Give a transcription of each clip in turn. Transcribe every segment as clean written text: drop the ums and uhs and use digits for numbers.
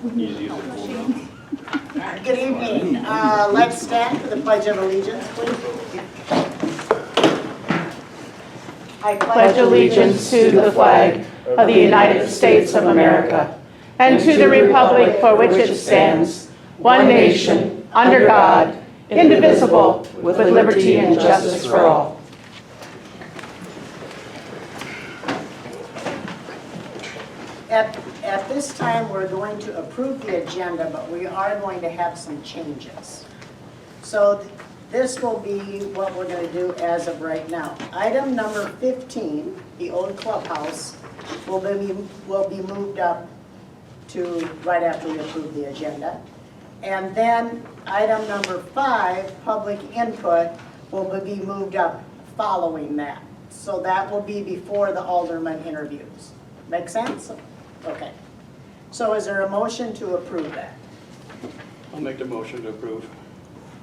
Good evening. Let's stand for the Pledge of Allegiance, please. I Pledge allegiance to the flag of the United States of America and to the republic for which it stands, one nation, under God, indivisible, with liberty and justice for all. At this time, we're going to approve the agenda, but we are going to have some changes. So this will be what we're going to do as of right now. Item number 15, the old clubhouse, will be moved up to right after we approve the agenda. And then item number 5, public input, will be moved up following that. So that will be before the alderman interviews. Make sense? Okay. So is there a motion to approve that? I'll make the motion to approve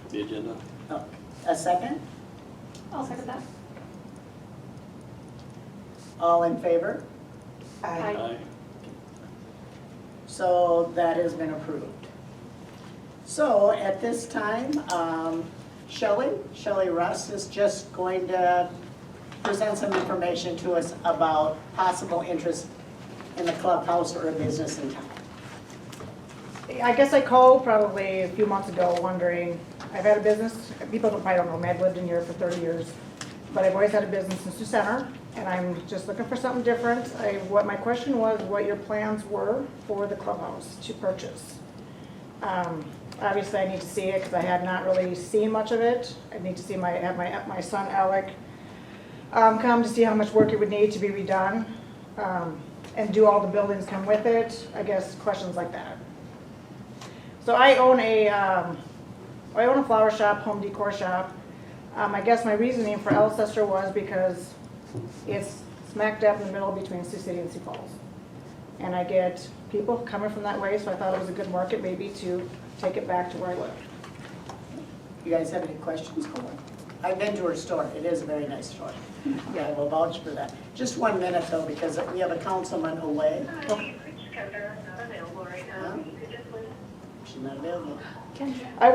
the agenda. Oh, a second? I'll second that. All in favor? Aye. So that has been approved. So at this time, Shelley Russ is just going to present some information to us about possible interest in the clubhouse or a business in town. I guess I called probably a few months ago wondering, I've had a business, people probably don't know me, I've lived in here for 30 years, but I've always had a business in Sioux Center, and I'm just looking for something different. What my question was, what your plans were for the clubhouse to purchase. Obviously, I need to see it because I have not really seen much of it. I need to see have my son Alec come to see how much work it would need to be redone, and do all the buildings come with it? I guess questions like that. So I own a flower shop, home decor shop. I guess my reasoning for Alcester was because it's smack dab in the middle between Sioux City and Sioux Falls. And I get people coming from that way, so I thought it was a good market maybe to take it back to where I live. You guys have any questions? I've been to her store. It is a very nice store. Yeah, I will vouch for that. Just 1 minute though, because we have a councilman away. She's not available. I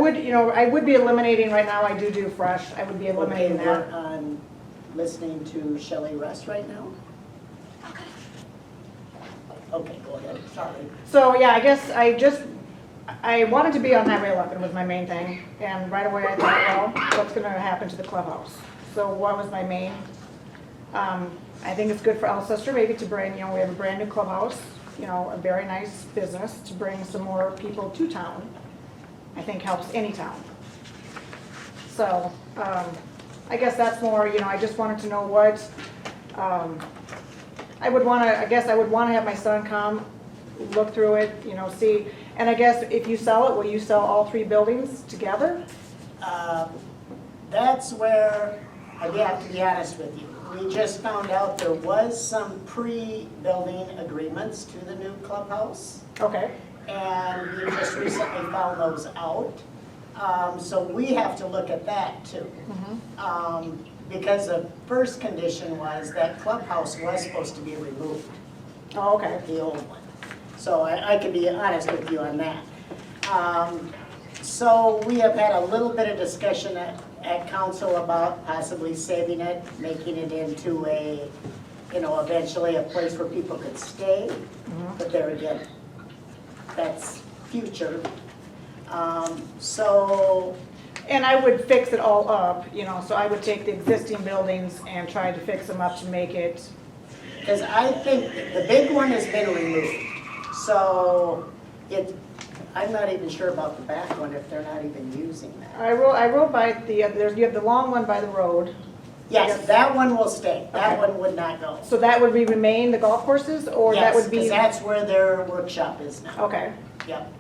would be eliminating right now. I do fresh. I would be eliminating Okay, that. we're on listening to Shelley Russ right now. Okay, go ahead. Sorry. So yeah, I guess I wanted to be on Highway 11 was my main thing, and right away I thought, well, what's going to happen to the clubhouse? So what was my main? I think it's good for Alcester maybe to bring, we have a brand new clubhouse, a very nice business to bring some more people to town. I think helps any town. So I guess that's more, I just wanted to know what I would want to have my son come, look through it, see. And I guess if you sell it, will you sell all 3 buildings together? That's where I have to be honest with you. We just found out there was some pre-building agreements to the new clubhouse. Okay. And we just recently found those out. So we have to look at that too. Mm-hmm. Because the first condition was that clubhouse was supposed to be removed. Oh, okay. The old one. So I can be honest with you on that. So we have had a little bit of discussion at council about possibly saving it, making it into a, eventually a place where people could stay. Mm-hmm. But there again, that's future. So. And I would fix it all up, so I would take the existing buildings and try to fix them up to make it. Because I think the big one has been removed. So I'm not even sure about the back one if they're not even using that. I rode by you have the long one by the road. Yes, that one will stay. That Okay. one would not go. So that would remain the golf courses, or that would be? Yes, because that's where their workshop is now. Okay. Yep.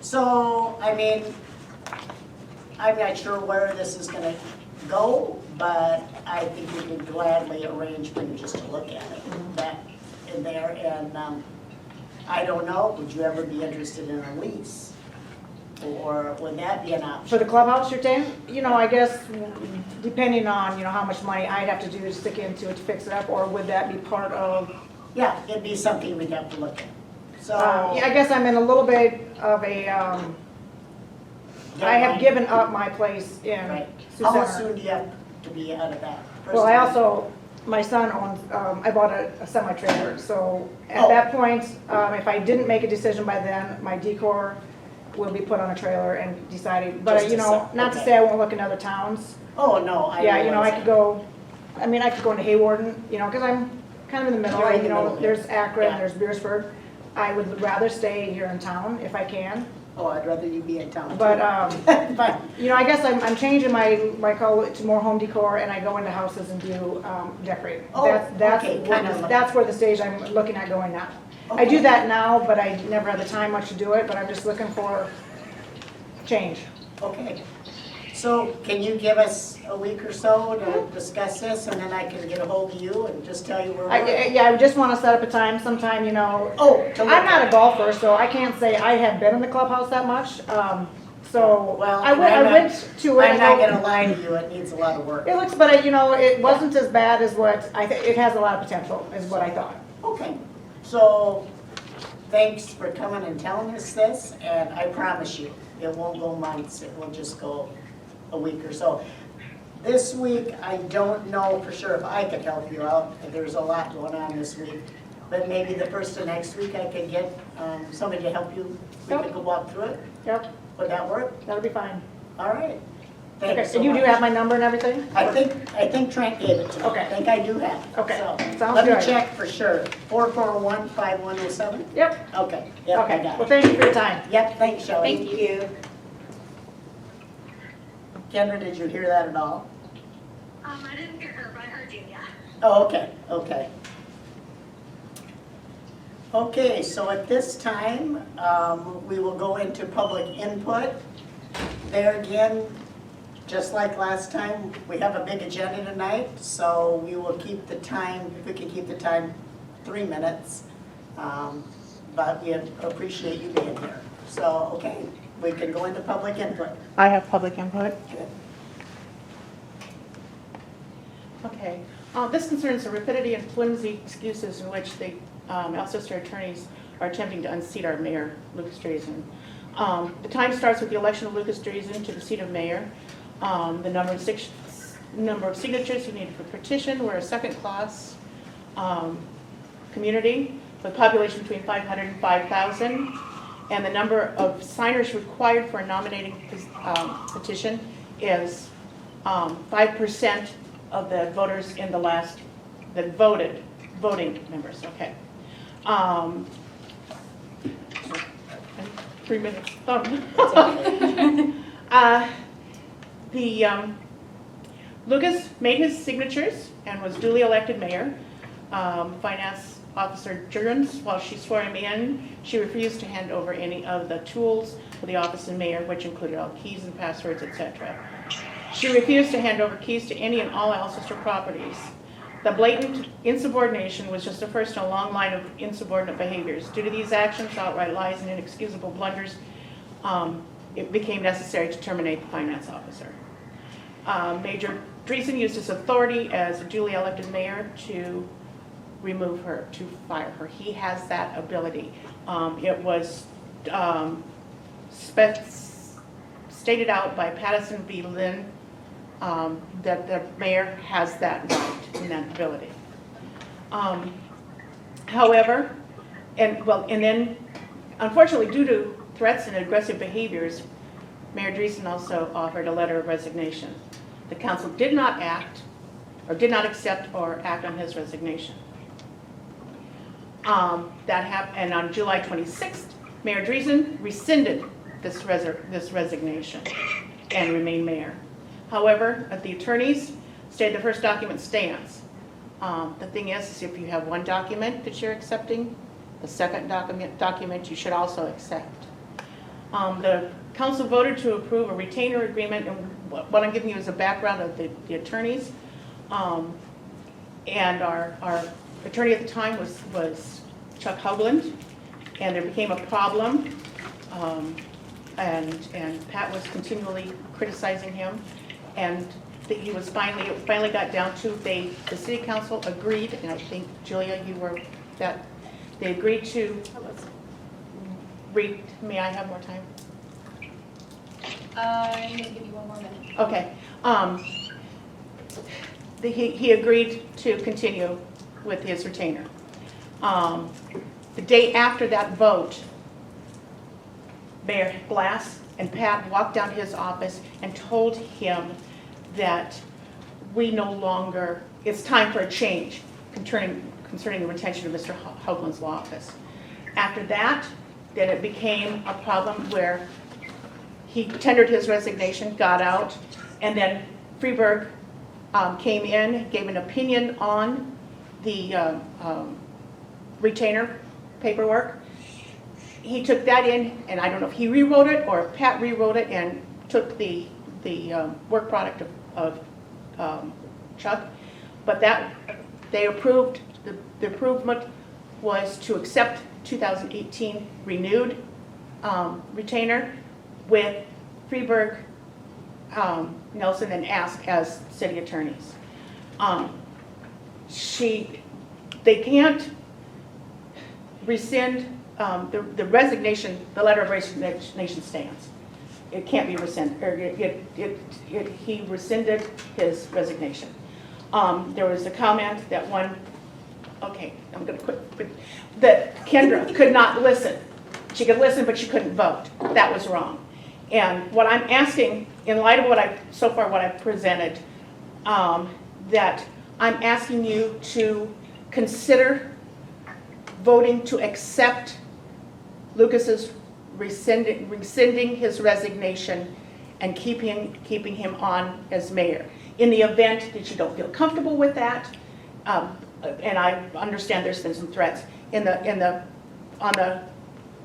So, I'm not sure where this is gonna go, but I think we could gladly arrange for you just to look at it, that in there, and I don't know, would you ever be interested in a lease? Or would that be an option? For the clubhouse, you're saying? I guess depending on, how much money I'd have to do to stick into it to fix it up, or would that be part of? Yeah, it'd be something we'd have to look at. So. Yeah, I guess I'm in a little bit of a, I have given up my place in Right. Sioux How Center. soon do you have to be out of that? Well, I also, my son owns, I bought a semi-trailer, so at Oh. that point, if I didn't make a decision by then, my decor will be put on a trailer and decided, but Just you a know, sec, not to okay. say I won't look in other towns. Oh, no, I. Yeah, you know, I realize could that. go, I mean, I could go into Haywarden, you know, because I'm kind of in the middle, You're in the you know, middle, yeah. there's Akron, Yeah. there's Beersburg. I would rather stay here in town if I can, Oh, I'd rather you be in town. too. but, But, you know, I guess I'm changing my call it to more home decor, and I go into houses and do decorating. Oh, okay, kind of like- That's where the stage I'm looking at going now. I do Okay. that now, but I never had the time much to do it, but I'm just looking for change. okay. So can you give us a week or so to discuss this, and then I can get a hold of you and just tell you where we're at? Yeah, I just want to set up a time sometime, you know. Oh, to look I'm not at. a golfer, so I can't say I have been in the clubhouse that much. So Well, I went to it. I'm not and gonna lie to you, it needs a lot of work. It looks, but you know, it wasn't as bad as what I think. It has a lot of potential, is what I thought. Okay, so thanks for coming and telling us this, and I promise you, it won't go months, it will just go a week or so. This week, I don't know for sure if I could help you out, there's a lot going on this week. But maybe the first of next week, I could get somebody to help you, we Yep. could go walk through it, Yep, would that work? that'll be fine. All right. Okay, Thanks so and you do much. have my number and everything? I think Trent gave it to me. Okay. I think I do have it. Okay, So, sounds let me good. check for sure. 441-5107? Yep. Okay, yep, I Okay, got well, it. thank you for your time. Yep, thanks, Shelley. Thank you. Kendra, did you hear that at all? I didn't hear her, but I heard you, yeah. Oh, okay, okay. Okay, so at this time, we will go into public input. There again, just like last time, we have a big agenda tonight, so we will keep the time, if we can keep the time, 3 minutes. But we appreciate you being here. So, okay, we can go into public input. I have public input. Good. Okay. This concerns the rapidity and flimsy excuses in which the Alcester attorneys are attempting to unseat our mayor, Lucas Drazen. The time starts with the election of Lucas Drazen to the seat of mayor. The number of signatures you needed for petition were a second-class community with a population between 500 and 5,000. And the number of signers required for a nominating petition is 5% of the voters in the last, that voted, voting members, okay. 3 minutes thumb. Lucas made his signatures and was duly elected mayor. Finance officer Jurgens, while she swore him in, she refused to hand over any of the tools for the office of mayor, which included all keys and passwords, etc. She refused to hand over keys to any and all Alcester properties. The blatant insubordination was just the first in a long line of insubordinate behaviors. Due to these actions, outright lies, and inexcusable blunders, it became necessary to terminate the finance officer. Major Drazen used his authority as a duly elected mayor to remove her, to fire her. He has that ability. It was stated out by Patterson v. Lynn that the mayor has that right and that ability. However, and then unfortunately, due to threats and aggressive behaviors, Mayor Drazen also offered a letter of resignation. The council did not act, or did not accept or act on his resignation. That happened, and on July 26th, Mayor Drazen rescinded this resignation and remained mayor. However, the attorneys stated the first document stands. The thing is if you have one document that you're accepting, the second document you should also accept. The council voted to approve a retainer agreement, and what I'm giving you is a background of the attorneys. And our attorney at the time was Chuck Hoagland, and there became a problem, and Pat was continually criticizing him, and he was finally got down to the city council agreed, and I think Julia, you were that they agreed to may I have more time? I'm gonna give you one more minute. Okay. He agreed to continue with his retainer. The day after that vote, Mayor Glass and Pat walked down to his office and told him that we no longer, it's time for a change concerning the retention of Mr. Hoagland's law office. After that, then it became a problem where he tendered his resignation, got out, and then Freeburg came in, gave an opinion on the retainer paperwork. He took that in, and I don't know if he rewrote it or if Pat rewrote it and took the work product of Chuck, but that they approved, the improvement was to accept 2018 renewed retainer with Freeburg, Nelson, and Ask as city attorneys. They can't rescind the resignation, the letter of resignation stands. It can't be rescinded, or he rescinded his resignation. There was a comment that okay, I'm gonna quit, that Kendra could not listen. She could listen, but she couldn't vote. That was wrong. And what I'm asking, in light of what I've presented, that I'm asking you to consider voting to accept Lucas's rescinding his resignation and keeping him on as mayor. In the event that you don't feel comfortable with that, and I understand there's been some threats, on the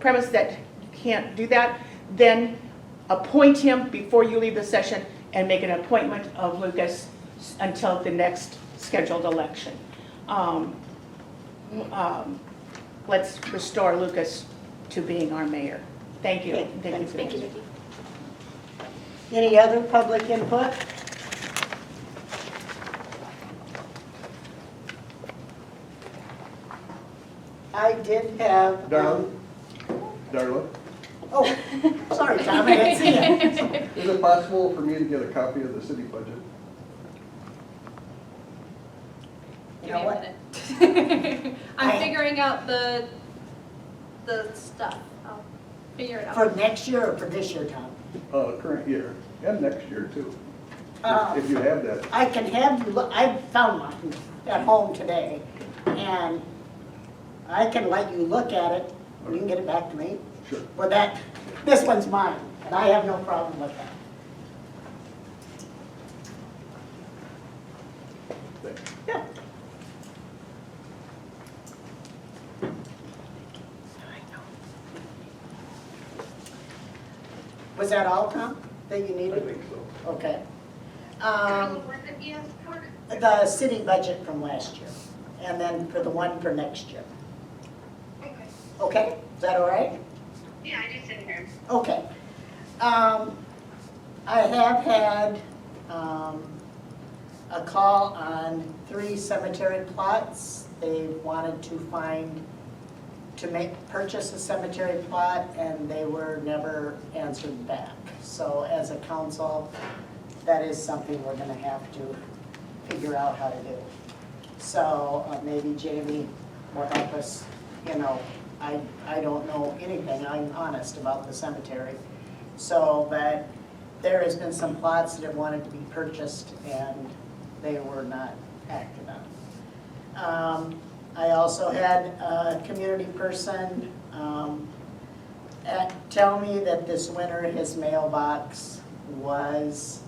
premise that you can't do that, then appoint him before you leave the session and make an appointment of Lucas until the next scheduled election. Let's restore Lucas to being our mayor. Thank you. Okay, Thank you. Thank you, Vicki. Any other public input? I did have. Darla, Oh, sorry, Tom, I didn't see you. is it possible for me to get a copy of the city budget? You Give know me a what? minute. I'm I- figuring out the stuff. I'll figure it out. For next year or for this year, Tom? Current year, and next year too. Uh, If you have that, I can have you look, I found one at home today, and I can let you look at it, and you can get it back to me. sure. Well, this one's mine, and I have no problem with that. Thanks. Yeah. Was that all, Tom, that you I needed? think so. Okay. What was it you asked for? The city budget from last year, and then for the one for next year. Okay. Okay, is that all right? Yeah, I just didn't hear. Okay. I have had a call on 3 cemetery plots. They wanted to purchase a cemetery plot, and they were never answered back. So as a council, that is something we're gonna have to figure out how to do. So maybe Jamie will help us, I don't know anything, I'm honest about the cemetery. So, but there has been some plots that have wanted to be purchased and they were not acted on. I also had a community person tell me that this winter his mailbox was,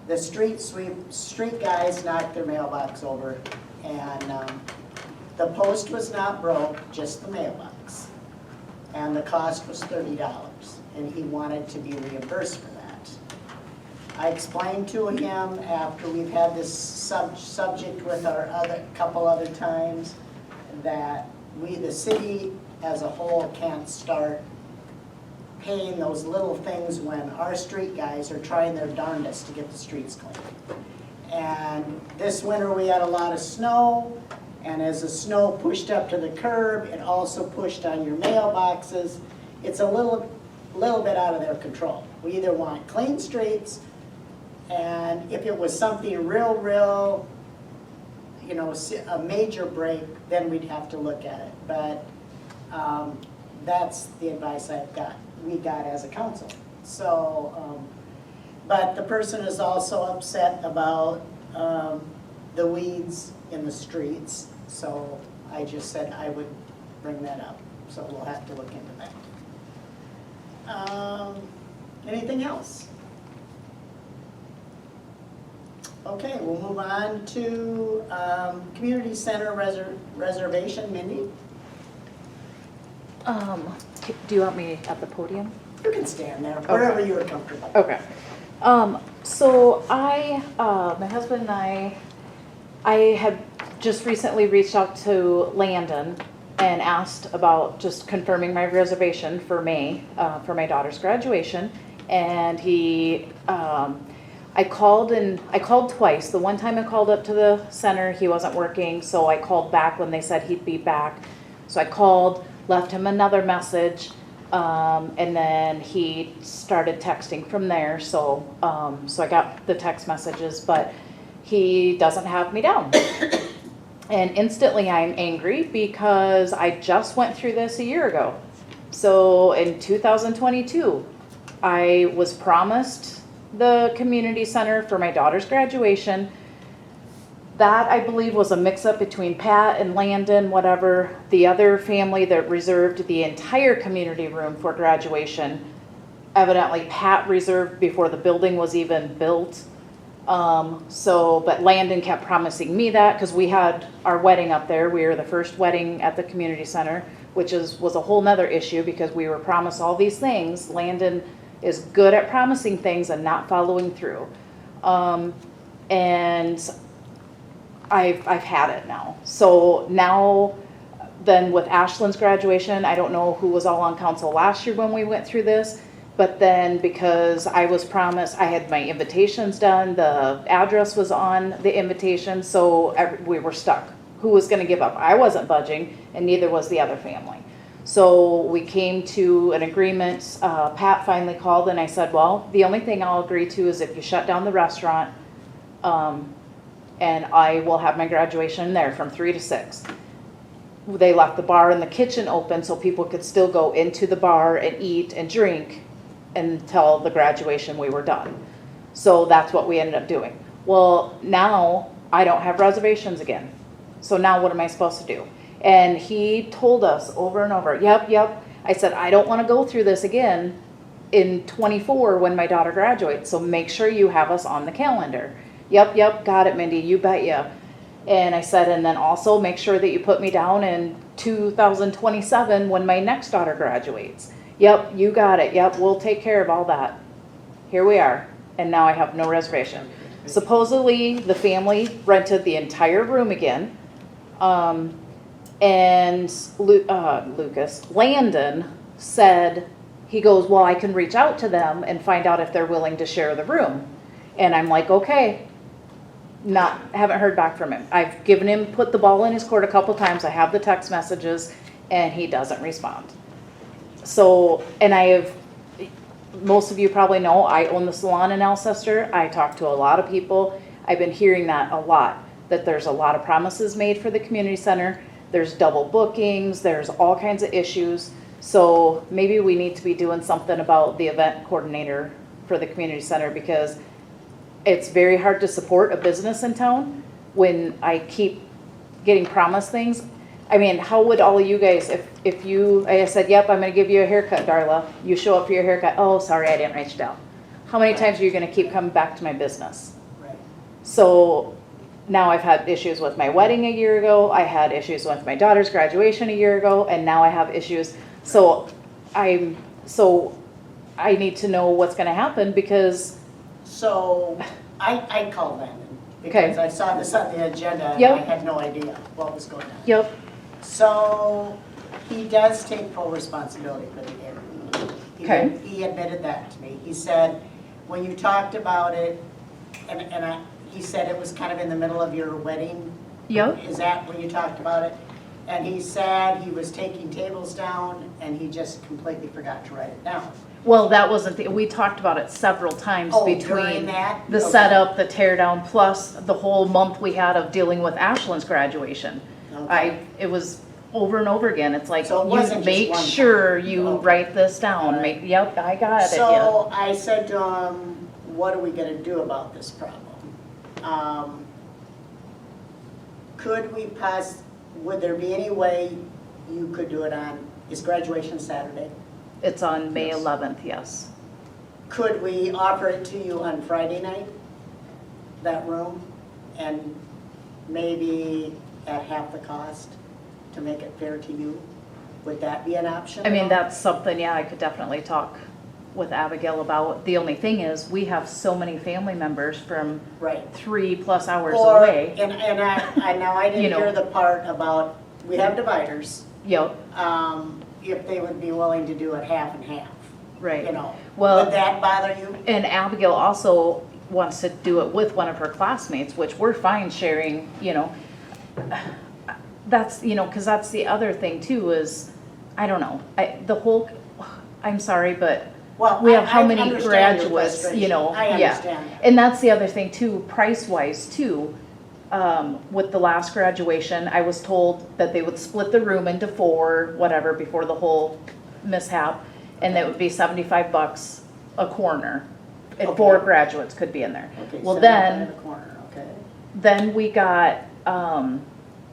the street guys knocked their mailbox over, and the post was not broke, just the mailbox. And the cost was $30, and he wanted to be reimbursed for that. I explained to him after we've had this subject with our couple other times, that the city as a whole can't start paying those little things when our street guys are trying their darndest to get the streets clean. And this winter we had a lot of snow, And as the snow pushed up to the curb, it also pushed on your mailboxes. It's a little bit out of their control. We either want clean streets, and if it was something real, you know, a major break, then we'd have to look at it. But that's the advice we got as a council. So, but the person is also upset about the weeds in the streets. So I just said I would bring that up. So we'll have to look into that. Anything else? Okay, we'll move on to community center reservation. Mindy, Do you want me at the podium? you can stand there, wherever you are comfortable. Okay. So my husband and I had just recently reached out to Landon and asked about just confirming my reservation for May, for my daughter's graduation. And I called twice. The one time I called up to the center, he wasn't working, so I called back when they said he'd be back. So I called, left him another message, and then he started texting from there. So I got the text messages, but he doesn't have me down. And instantly I'm angry because I just went through this a year ago. So in 2022, I was promised the community center for my daughter's graduation. That, I believe, was a mix-up between Pat and Landon, whatever. The other family that reserved the entire community room for graduation, evidently Pat reserved before the building was even built. But Landon kept promising me that because we had our wedding up there. We were the first wedding at the community center, which was a whole nother issue because we were promised all these things. Landon is good at promising things and not following through. And I've had it now. So now, then with Ashlyn's graduation, I don't know who was all on council last year when we went through this, but then because I was promised, I had my invitations done, the address was on the invitation, so we were stuck. Who was gonna give up? I wasn't budging, and neither was the other family. So we came to an agreement. Pat finally called and I said, well, the only thing I'll agree to is if you shut down the restaurant, and I will have my graduation there from 3 to 6. They left the bar and the kitchen open so people could still go into the bar and eat and drink until the graduation we were done. So that's what we ended up doing. Well, now I don't have reservations again. So now what am I supposed to do? And he told us over and over, yep. I said, I don't want to go through this again in 24 when my daughter graduates. So make sure you have us on the calendar. Yep, got it, Mindy, you bet ya. And I said, and then also make sure that you put me down in 2027 when my next daughter graduates. Yep, you got it. Yep, we'll take care of all that. Here we are. And now I have no reservation. Supposedly, the family rented the entire room again. And Landon said, he goes, well, I can reach out to them and find out if they're willing to share the room. And I'm like, okay. Haven't heard back from him. I've put the ball in his court a couple times. I have the text messages and he doesn't respond. So, and most of you probably know, I own the salon in Alcester. I talk to a lot of people. I've been hearing that a lot, that there's a lot of promises made for the community center. There's double bookings, there's all kinds of issues. So maybe we need to be doing something about the event coordinator for the community center, because it's very hard to support a business in town when I keep getting promised things. I mean, how would all of you guys, if I said, yep, I'm gonna give you a haircut, Darla, you show up for your haircut, oh, sorry, I didn't write you down. How many times are you gonna keep coming back to my business? Right. So now I've had issues with my wedding a year ago, I had issues with my daughter's graduation a year ago, and now I have issues. So I need to know what's gonna happen, because So I called Landon Okay. because I saw this on the agenda and Yep. I had no idea what was going on. Yep. So he does take full responsibility for the error. Okay. He admitted that to me. He said, when you talked about it, he said it was kind of in the middle of your wedding Yep. Is that when you talked about it? And he said he was taking tables down and he just completely forgot to write it down. Well, that wasn't, we talked about it several times Oh, during between that? the Okay. setup, the tear down, plus the whole month we had of dealing with Ashland's graduation. Okay. It was over and over again. It's like, So it you wasn't just make one time. sure you Okay. write this down. All right. Yep, I got it, yeah. So I said to him, what are we gonna do about this problem? Could we would there be any way you could do it on, is graduation Saturday? It's on May Yes. 11th, yes. Could we offer it to you on Friday night, that room? And maybe at half the cost to make it fair to you? Would that be an option? I mean, that's something, yeah, I could definitely talk with Abigail about. The only thing is, we have so many family members from Right. 3+ hours Or, away. and now I You didn't know. hear the part about, we have dividers, Yep, if they would be willing to do it half and half, right. you know. Well- Would that bother you? And Abigail also wants to do it with one of her classmates, which we're fine sharing, you know. That's, you know, because that's the other thing too is, I don't know, I'm sorry, but Well, we have how I many understand your graduates, you know? frustration. I yeah. understand that. And that's the other thing too, price-wise too. With the last graduation, I was told that they would split the room into 4, whatever, before the whole mishap, and that would be $75 a corner. And Okay. 4 graduates could be in there. Okay, Well, 75 in then, the corner, okay. then we got,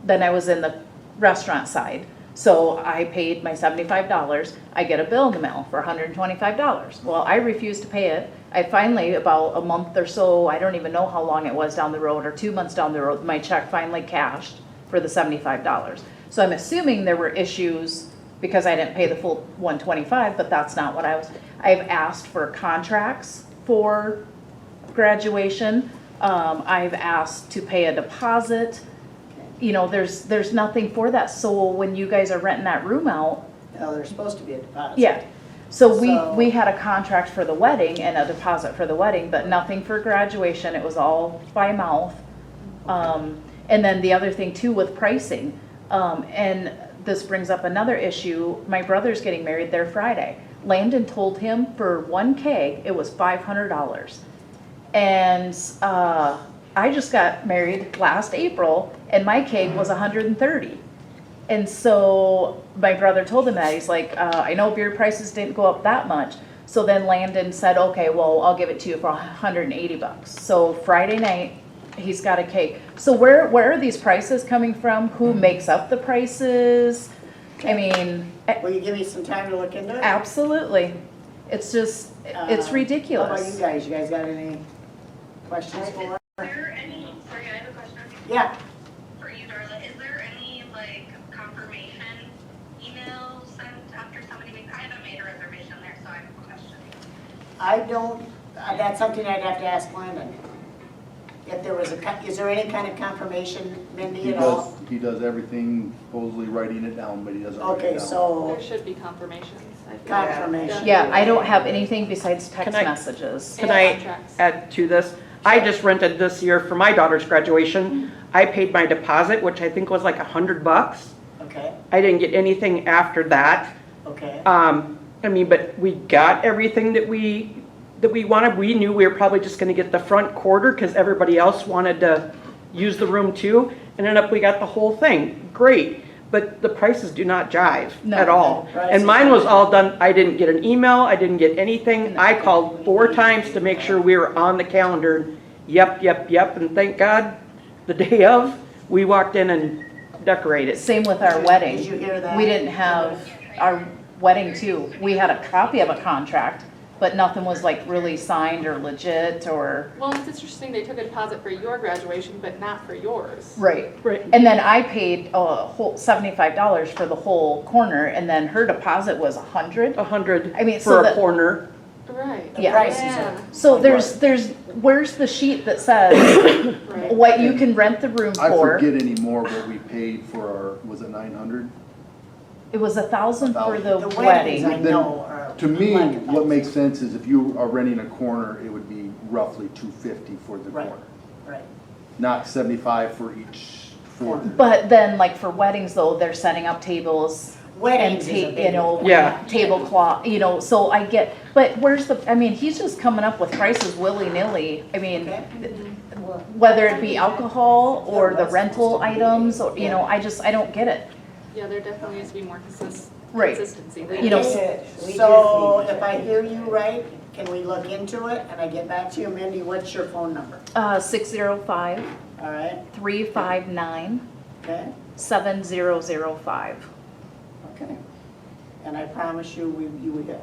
then I was in the restaurant side. So I paid my $75. I get a bill in the mail for $125. Well, I refused to pay it. I finally, about a month or so, I don't even know how long it was down the road, or 2 months down the road, my check finally cashed for the $75. So I'm assuming there were issues because I didn't pay the full $125, but that's not what I've asked for contracts for graduation. I've asked to pay a deposit. You know, there's nothing for that. So when you guys are renting that room out, No, there's supposed to be a deposit. yeah. So So- we had a contract for the wedding and a deposit for the wedding, but nothing for graduation. It was all by mouth. And then the other thing too with pricing, and this brings up another issue. My brother's getting married there Friday. Landon told him for 1 keg, it was $500. And, I just got married last April and my keg was $130. And so my brother told him that. He's like, I know beer prices didn't go up that much. So then Landon said, okay, well, I'll give it to you for $180. So Friday night, he's got a cake. So where are these prices coming from? Who makes up the prices? I mean, Will you give me some time to look into it? absolutely. It's just, it's How about you ridiculous. guys? You guys got any questions for her? Is there any, sorry, I have a question Yeah, for you, Darla. Is there any, like, confirmation email sent after somebody makes, I haven't made a reservation there, so I have a question. I don't, that's something I'd have to ask Landon. If there was is there any kind of confirmation, Mindy, He at all? does, he does everything, supposedly writing it down, but he doesn't write it Okay, down. so There should be confirmations. I think. confirmation. Yeah, I don't have anything besides text Can I- messages. Can And I contracts. add to this? I just rented this year for my daughter's graduation. I paid my deposit, which I think was like $100. Okay, I didn't get anything after that. okay. I mean, but we got everything that we wanted. We knew we were probably just gonna get the front quarter because everybody else wanted to use the room too. And then up we got the whole thing. Great. But the prices do not jive No. at all. Prices And mine was don't all done, I didn't get an email, I didn't get anything. I called 4 times to make sure we were on the calendar. Yep, and thank God, the day of, we walked in and decorated. Same with our wedding. Did you hear that? We didn't have our wedding too. We had a copy of a contract, but nothing was like really signed or legit or. Well, it's interesting, they took a deposit for your graduation, but not for yours. Right. Right. And then I paid a whole $75 for the whole corner, and then her deposit was $100. 100 I mean, for so a that- corner. Right. Yeah. Prices Yeah. are. So there's, where's the sheet that says Right. what you can rent the room I for? forget anymore what we paid for our, was it 900? It was $1,000 for the The weddings, I wedding. know, are. To me, like what $1,000. makes sense is if you are renting a corner, it would be roughly $250 for the Right. corner. Right. Not 75 for each for them. But then like for weddings though, they're setting up tables and Weddings is a big one. Yeah. tablecloth, so I get, but he's just coming up with prices willy-nilly. I mean, Okay. whether it be alcohol or the rental items, or, I don't get it. Yeah, there definitely needs to be more Right. consistency. So if I hear you right, can we look into it and I get back to you? Mindy, what's your phone number? 605-359-7005. All right, okay, okay. And I promise you, you will.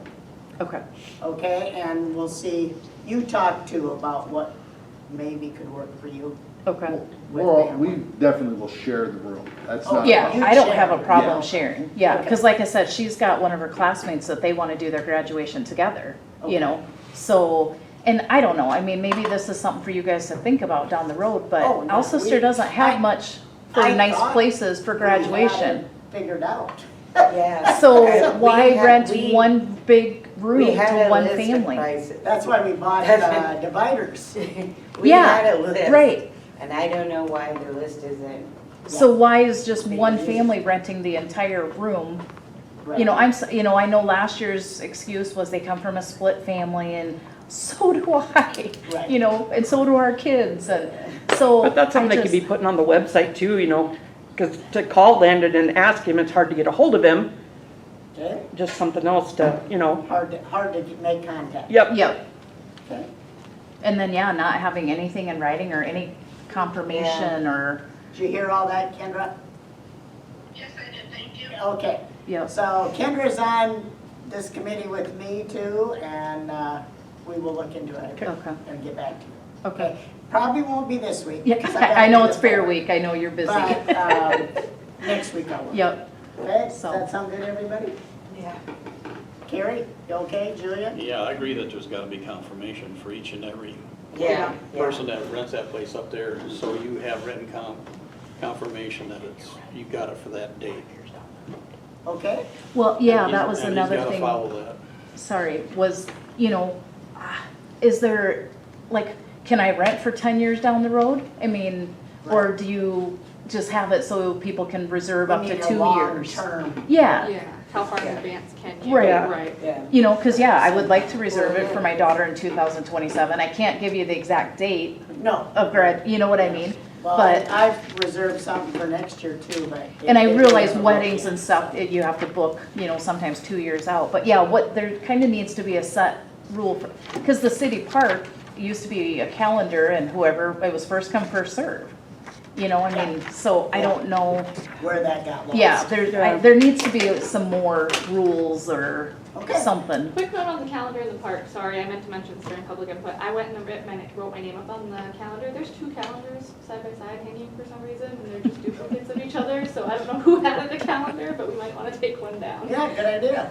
Okay. Okay, and we'll see, you talk to about what maybe could work for you. Okay. Well, we definitely will share the room. That's Oh, not. a Yeah, problem. I don't have a problem Yeah. sharing. Yeah, because like I said, she's got one of her classmates that they want to do their graduation together, Okay. So, and I don't know, maybe this is something for you guys to think about down the road, but Oh, no, Alcester doesn't I have much for nice thought places for we had it graduation. Figured out. Yeah. So We why had- rent we- one big room We had to a one list of family? prices. That's why we bought That's- dividers. We Yeah, had a list. right. And I don't know why the list isn't. So why is just one family renting the entire room? I know last year's excuse was they come from a split family, and so do I. Right. And so do our kids, and so. But that's something they could be putting on the website too, because to call Landon and ask him, it's hard to get a hold of him. Okay, Just something else to, hard to make contact. Yep. Yep, Okay. and then, not having anything in writing or any confirmation or, Did you hear all that, Kendra? Yes, I did, thank you. Okay, yep, so Kendra's on this committee with me too, and we will look into it okay, and get back to you. okay. Probably won't be this week. Yeah, 'cause gotta I know do it's the Fair board, Week, I know you're busy. But next week I will. Yep, Okay, does So- that sound good, everybody? Yeah. Carrie, you okay, Julia? Yeah, I agree that there's gotta be confirmation for each and every Yeah. person that rents that place up there, so you have written confirmation that you got it for that date. Okay, well, yeah, that was And another he's thing. gotta follow that. Sorry, was, is there, like, can I rent for 10 years down the road? Or do you just have it so people can reserve up we to need 2 a long years? term. Yeah, Yeah, how far in Yeah. advance can you? Right. Right. Yeah. because, I would like to reserve it for my daughter in 2027. I can't give you the exact date No, of grad, you know what I mean? well, But, I've reserved something for next year too, but. and I it- realize it- weddings and stuff, you have to book, sometimes 2 years out. But yeah, there kind of needs to be a set rule, because the city park used to be a calendar, and whoever, it was first come, first serve. So I don't know, Where that got lost. yeah, there needs to be some more rules or Okay. something. Quick note on the calendar in the park, sorry, I meant to mention this during public input. I went and wrote my name up on the calendar. There's 2 calendars side by side hanging for some reason, and they're just duplicates of each other, so I don't know who added the calendar, but we might want to take one down. Yeah, good idea.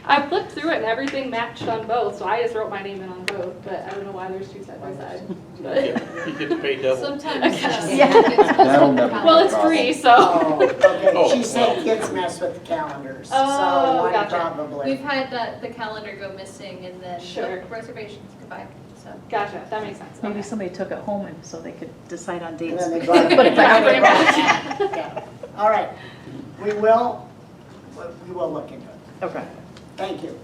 I flipped through it and everything matched on both, so I just wrote my name in on both, but I don't know why there's 2 side by side. But- You get to pay double. Sometimes, That'll never be a well, it's problem. free, so. Oh, okay, Oh, she said well. kids mess with the calendars, so Oh, one gotcha. probably. We've had the calendar go missing and then Sure. the reservations goodbye, so. Gotcha, that makes sense. Maybe Okay. somebody took it home and so they could decide on And dates. then they brought it Put it back. Bring it back. Yeah. All right, we will look into it. Okay. Thank you.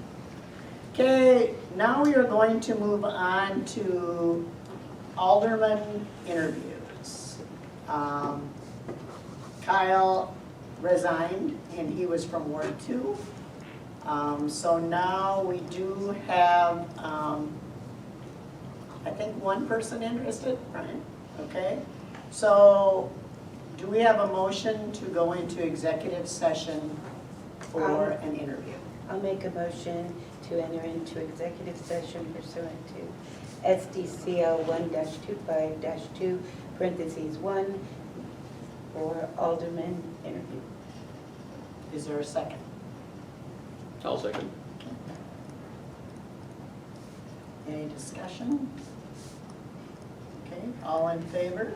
Okay, now we are going to move on to alderman interviews. Kyle resigned and he was from Ward 2. So now we do have, I think one person interested, right? Okay, so do we have a motion to go into executive session for an interview? I'll make a motion to enter into executive session pursuant to SDCL 1-25-2, parentheses 1, for alderman interview. Is there a second? I'll second. Any discussion? Okay, all in favor?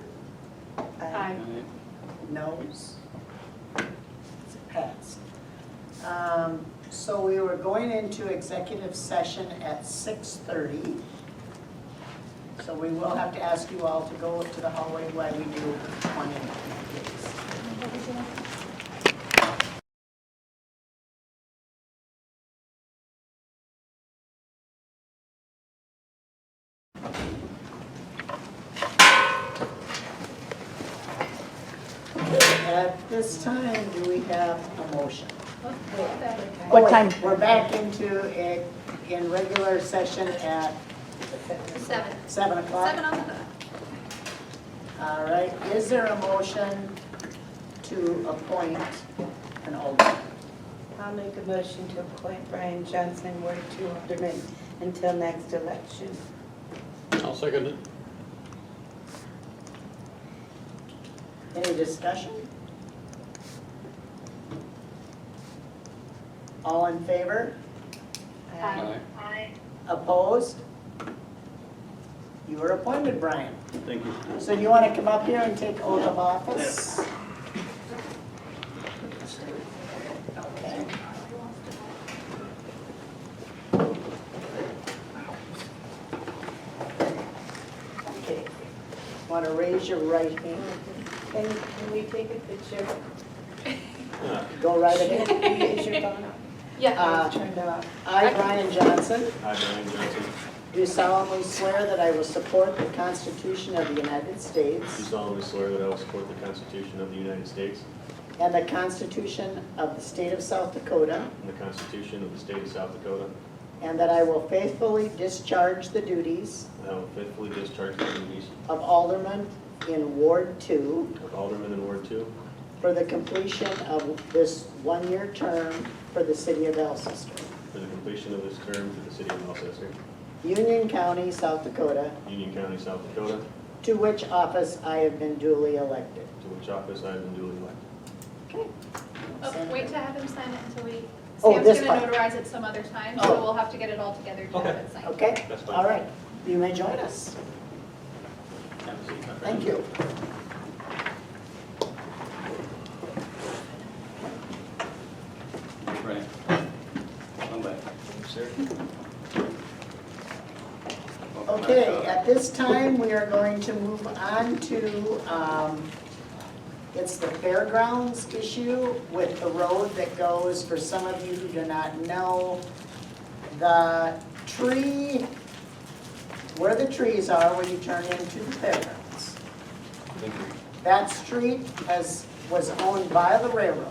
Aye. Noes? It's passed. So we were going into executive session at 6:30. So we will have to ask you all to go to the hallway while we do one in, please. At this time, do we have a motion? What Oh, wait, time? We're back in regular session at 7. 7 o'clock. 7 on the dot. All right, is there a motion to appoint an alderman? I'll make a motion to appoint Brian Johnson, Ward 2 Alderman, until next election. I'll second it. Any discussion? All in favor? Aye. I Opposed? You are appointed, Brian. Thank you. So you want to come up here and take oath of office? Okay. Okay. Want to raise your right hand? Can we take a picture? Go right ahead. Is your phone on? Yeah. It's turned off. I, Brian Johnson, Hi, Brian Johnson. do solemnly swear that I will support the Constitution of the United Do States solemnly swear that I will support the Constitution of the United States and the Constitution of the State of South Dakota, and the Constitution of the State of South Dakota, and that I will faithfully discharge the duties and I will faithfully discharge the duties of Alderman in Ward 2 of Alderman in Ward 2 for the completion of this one-year term for the city of Alcester, for the completion of this term for the city of Alcester, Union County, South Dakota, Union County, South Dakota, to which office I have been duly elected. to which office I have been duly elected. Okay. Oh, wait to have him sign it until we, Oh, Sam's this gonna part. notarize it some other time, Oh. so we'll have to get it all together to have Okay. it signed. Okay, That's fine. all right. You may join us. Have a seat, my friend. Thank you. Right. Come back. Sir. Okay, at this time, we are going to move on to, it's the fairgrounds issue with the road that goes, for some of you who do not know, the tree, where the trees are when you turn into the fairgrounds. Thank you. That street was owned by the railroad.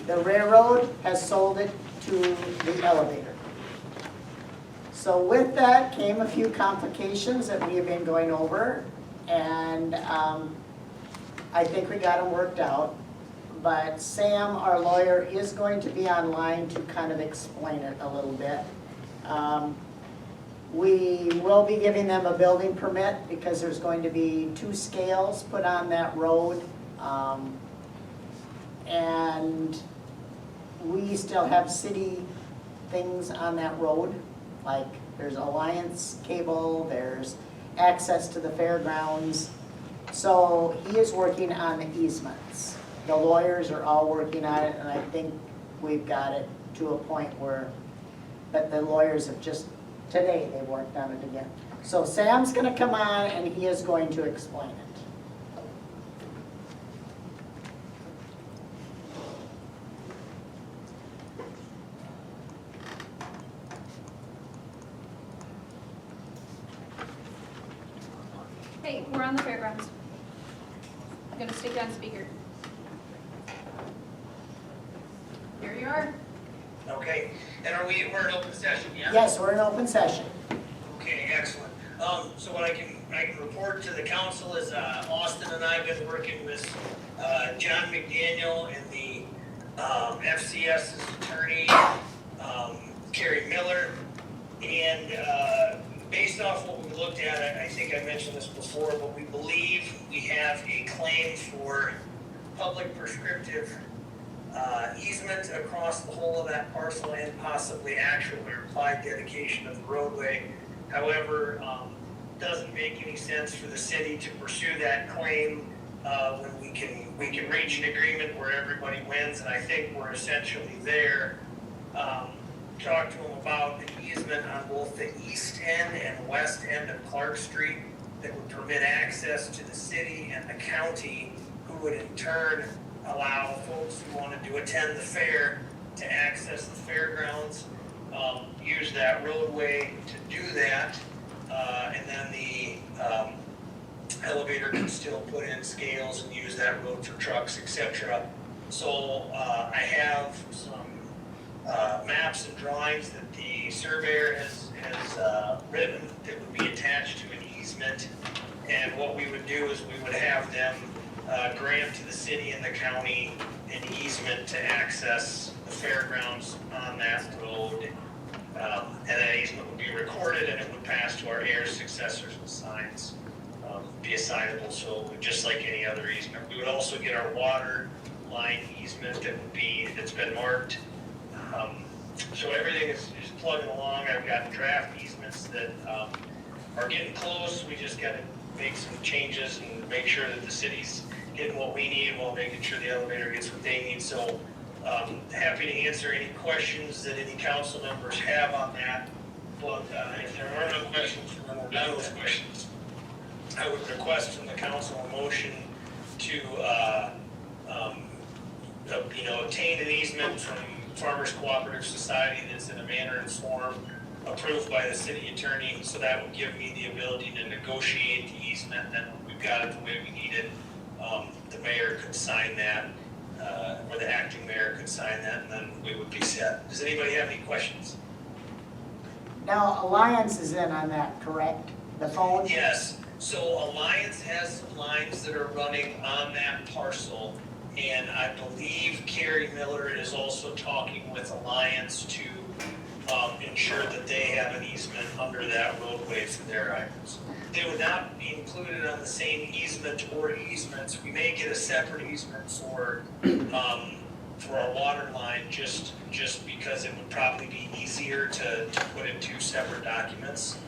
The railroad has sold it to the elevator. So with that came a few complications that we have been going over, and I think we got them worked out. But Sam, our lawyer, is going to be online to kind of explain it a little bit. We will be giving them a building permit because there's going to be 2 scales put on that road. And we still have city things on that road, like there's Alliance cable, there's access to the fairgrounds. So he is working on the easements. The lawyers are all working on it, and I think we've got it to a point where, but the lawyers have just, today they worked on it again. So Sam's gonna come on and he is going to explain it. Hey, we're on the fairgrounds. I'm gonna stick you on speaker. Here you are. Okay, and we're in open session, yeah? Yes, we're in open session. Okay, excellent. So what I can report to the council is, Austin and I have been working with, John McDaniel and the, FCS's attorney, Kerry Miller. And, based off what we looked at, I think I mentioned this before, but we believe we have a claim for public prescriptive easement across the whole of that parcel and possibly actual or implied dedication of the roadway. However, doesn't make any sense for the city to pursue that claim when we can reach an agreement where everybody wins, and I think we're essentially there. talked to him about an easement on both the east end and west end of Clark Street that would permit access to the city and the county, who would in turn allow folks who wanted to attend the fair to access the fairgrounds, use that roadway to do that, and then the elevator can still put in scales and use that road for trucks, etc. So I have some maps and drawings that the surveyor has written that would be attached to an easement. And what we would do is we would have them grant to the city and the county an easement to access the fairgrounds on that road. And that easement would be recorded and it would pass to our heirs, successors, and signs, be assignable. So just like any other easement, we would also get our water line easement that's been marked. So everything is plugging along. I've got draft easements that are getting close. We just got to make some changes and make sure that the city's getting what we need while making sure the elevator gets what they need. So happy to answer any questions that any council members have on that. But if there are no questions, then we're done with questions. I would request from the council a motion to obtain an easement from Farmers Cooperative Society that's in a manner and form approved by the city attorney. So that would give me the ability to negotiate the easement. Then when we've got it the way we need it, the mayor could sign that, or the acting mayor could sign that, and then we would be set. Does anybody have any questions? Now, Alliance is in on that, correct? The phone? Yes. So Alliance has some lines that are running on that parcel, and I believe Carrie Miller is also talking with Alliance to ensure that they have an easement under that roadway for their items. They would not be included on the same easement or easements. We may get a separate easement for our water line just because it would probably be easier to put in two separate documents.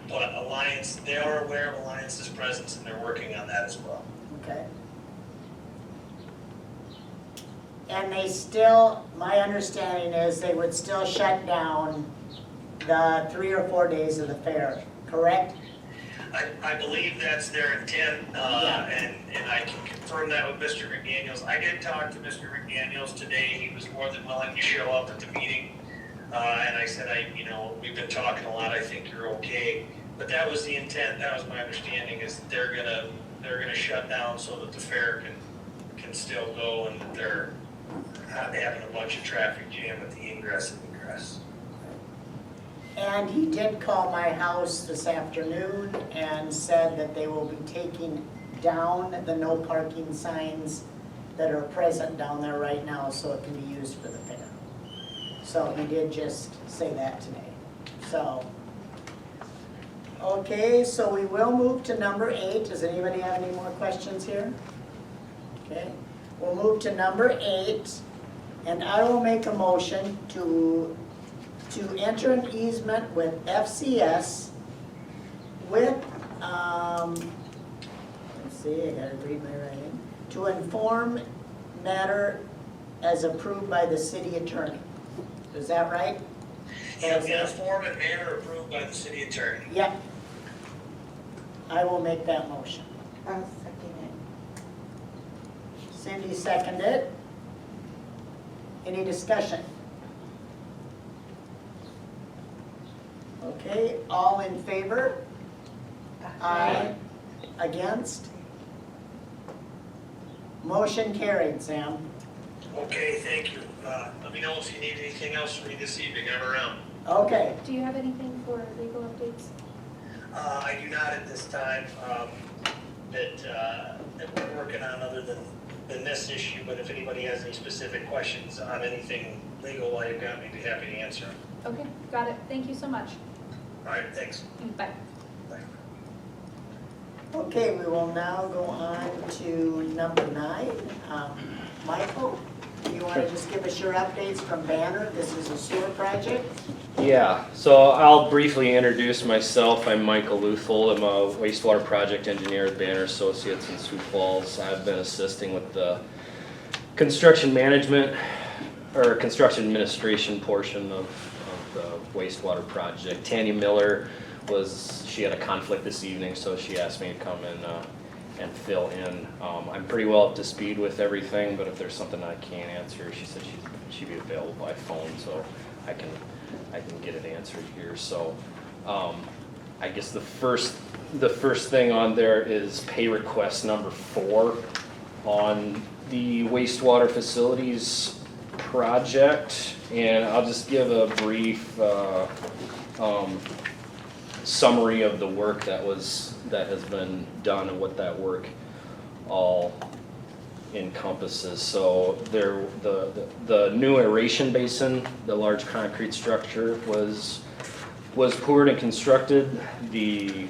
But Alliance, they are aware of Alliance's presence and they're working on that as well. Okay. And they still, my understanding is they would still shut down the 3 or 4 days of the fair, correct? I believe that's their intent, and I can confirm that with Mr. McDaniels. I did talk to Mr. McDaniels today. He was more than willing to show up at the meeting. And I said, we've been talking a lot. I think you're okay. But that was the intent. That was my understanding, is that they're gonna shut down so that the fair can still go and that they're not having a bunch of traffic jam at the ingress and egress. And he did call my house this afternoon and said that they will be taking down the no parking signs that are present down there right now so it can be used for the fair. So he did just say that today. So, okay, so we will move to number 8. Does anybody have any more questions here? Okay, we'll move to number 8, and I will make a motion to enter an easement with FCS with, let's see, I gotta read my writing, to inform matter as approved by the city attorney. Is that right? In a form and manner approved by the city attorney. Yep. I will make that motion. I'll second it. Cindy seconded it. Any discussion? Okay, all in favor? Aye. Against? Motion carried, Sam. Okay, thank you. Let me know if you need anything else from me this evening. I'm around. Okay, Do you have anything for legal updates? I do not at this time that we're working on other than this issue, but if anybody has any specific questions on anything legal while you've got me, I'd be happy to answer them. Okay, got it. Thank you so much. All right, thanks. Bye. Bye. okay, we will now go on to number 9. Michael, you want to just give us your updates from Banner? This is a sewer project. Yeah, so I'll briefly introduce myself. I'm Michael Luthel. I'm a wastewater project engineer at Banner Associates in Sioux Falls. I've been assisting with the construction management or construction administration portion of the wastewater project. Tanya Miller she had a conflict this evening, so she asked me to come and fill in. I'm pretty well up to speed with everything, but if there's something I can't answer, she said she'd be available by phone, so I can get it answered here. So I guess the first thing on there is pay request number 4 on the wastewater facilities project, and I'll just give a brief summary of the work that has been done and what that work all encompasses. So the new aeration basin, the large concrete structure, was poured and constructed. The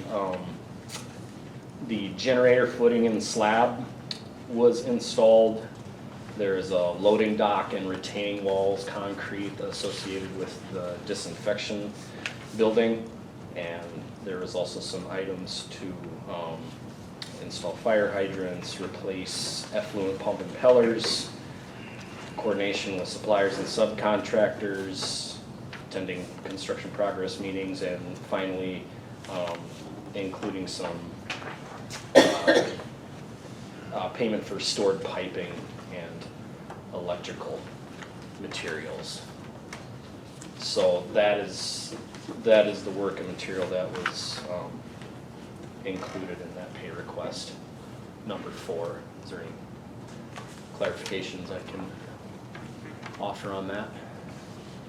generator footing and slab was installed. There is a loading dock and retaining walls, concrete associated with the disinfection building. And there was also some items to install fire hydrants, replace effluent pump impellers, coordination with suppliers and subcontractors, attending construction progress meetings, and finally including some payment for stored piping and electrical materials. So that is the work and material that was included in that pay request number 4. Is there any clarifications I can offer on that?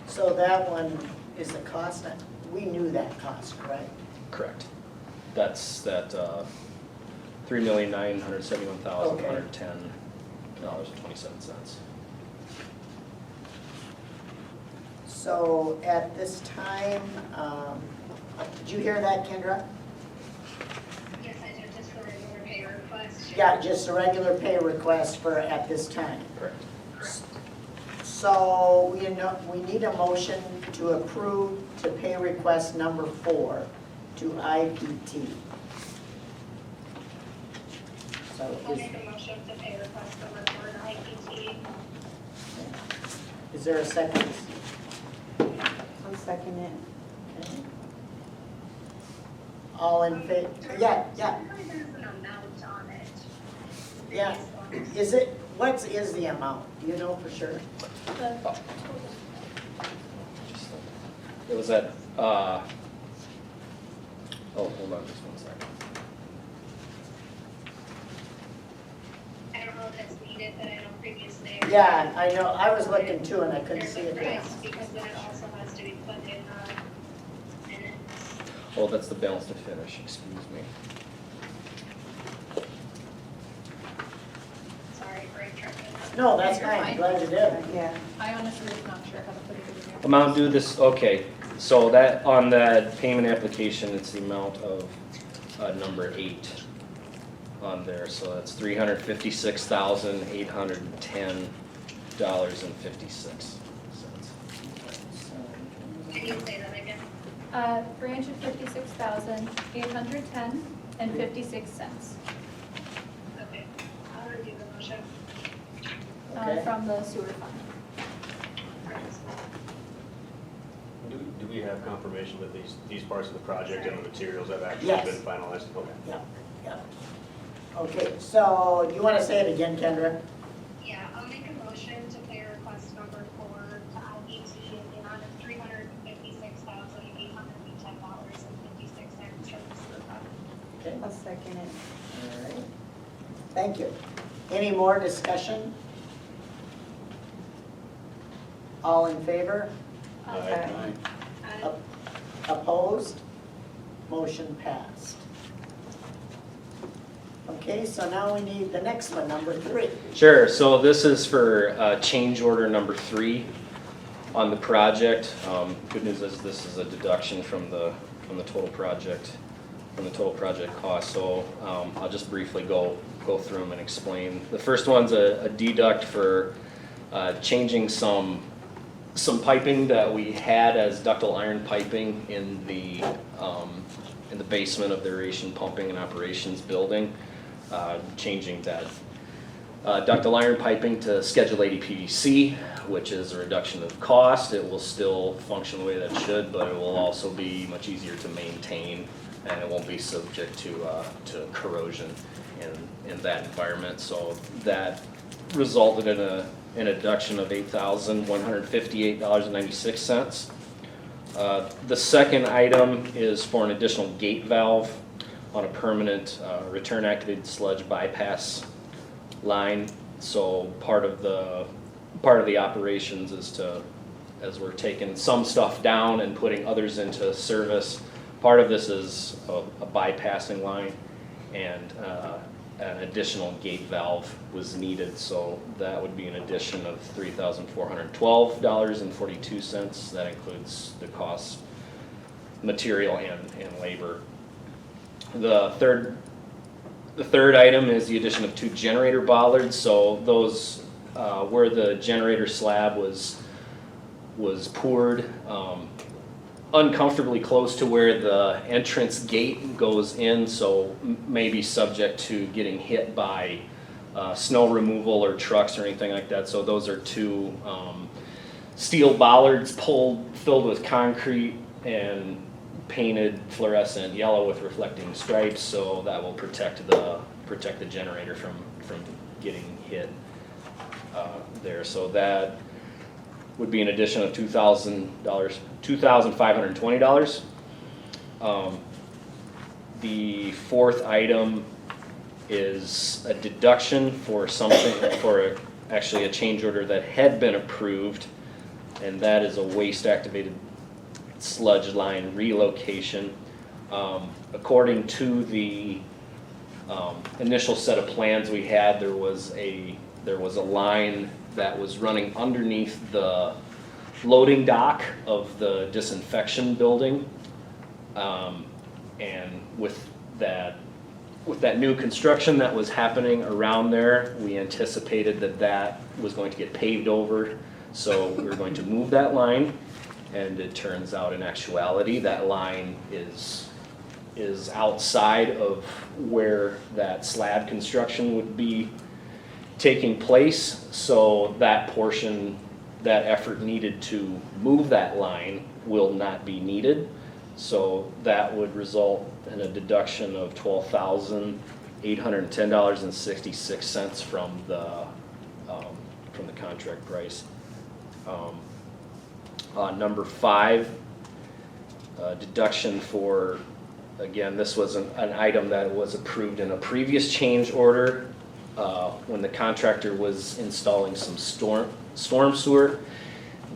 So that one is the cost, we knew that cost, correct? Correct. That's that $3,971,110.27. So at this time, did you hear that, Kendra? Yes, I did, just for regular pay request. Yeah, just a regular pay request for at this time. Correct. So we need a motion to approve to pay request number 4 to IPT. So I'll make a motion to pay request number 4 to IPT. is there a second? I'll second it. Okay. All in favor? Yeah. There's an amount on it. Yeah. Is it, what is the amount? Do you know for sure? It was at, oh, hold on just 1 second. I don't know if that's needed, but I know previously. Yeah, I know, I was looking too and I couldn't There's see a it there. price, because then it also has to be put in minutes. Oh, that's the balance to finish, excuse me. Sorry for interrupting. No, that's You're fine, fine. glad you did. Yeah. I honestly was not sure how to put it in here. Amount due this, okay, so that, on that payment application, it's the amount of number 8 on there, so that's $356,810.56. Can you say that again? $356,810.56 Okay, I'll review the motion. Okay. from the sewer fund. Do we have confirmation that these parts of the project and the materials have actually Yes. been finalized? Okay. Yeah. Okay, so you want to say it again, Kendra? Yeah, I'll make a motion to pay request number 4 to IPT in the amount of $356,810.56 from the sewer fund. Okay, I'll second it. all right. Thank you. Any more discussion? All in favor? Aye. Opposed? Motion passed. Okay, so now we need the next one, number 3. Sure, so this is for change order number 3 on the project. Good news is this is a deduction from the total project cost. So I'll just briefly go through them and explain. The first one's a deduct for changing some piping that we had as ductile iron piping in the basement of the aeration pumping and operations building. Changing that Ductile iron piping to Schedule 80 PVC, which is a reduction of cost. It will still function the way that it should, but it will also be much easier to maintain, and it won't be subject to corrosion in that environment. So that resulted in a deduction of $8,158.96. The second item is for an additional gate valve on a permanent return activated sludge bypass line. So part of the operations is to, as we're taking some stuff down and putting others into service, part of this is a bypassing line, and an additional gate valve was needed. So that would be an addition of $3,412.42. That includes the cost, material and labor. The third item is the addition of 2 generator bollards. So those, where the generator slab was poured, uncomfortably close to where the entrance gate goes in, so maybe subject to getting hit by snow removal or trucks or anything like that. So those are 2 steel bollards filled with concrete and painted fluorescent yellow with reflecting stripes, so that will protect the generator from getting hit there. So that would be an addition of $2,520. The fourth item is a deduction for actually a change order that had been approved, and that is a waste activated sludge line relocation. According to the initial set of plans we had, there was a line that was running underneath the loading dock of the disinfection building, and with that new construction that was happening around there, we anticipated that was going to get paved over, so we were going to move that line, and it turns out in actuality that line is outside of where that slab construction would be taking place. So that portion, that effort needed to move that line will not be needed. So that would result in a deduction of $12,810.66 from the contract price. Number 5, deduction for, again, this was an item that was approved in a previous change order when the contractor was installing some storm sewer.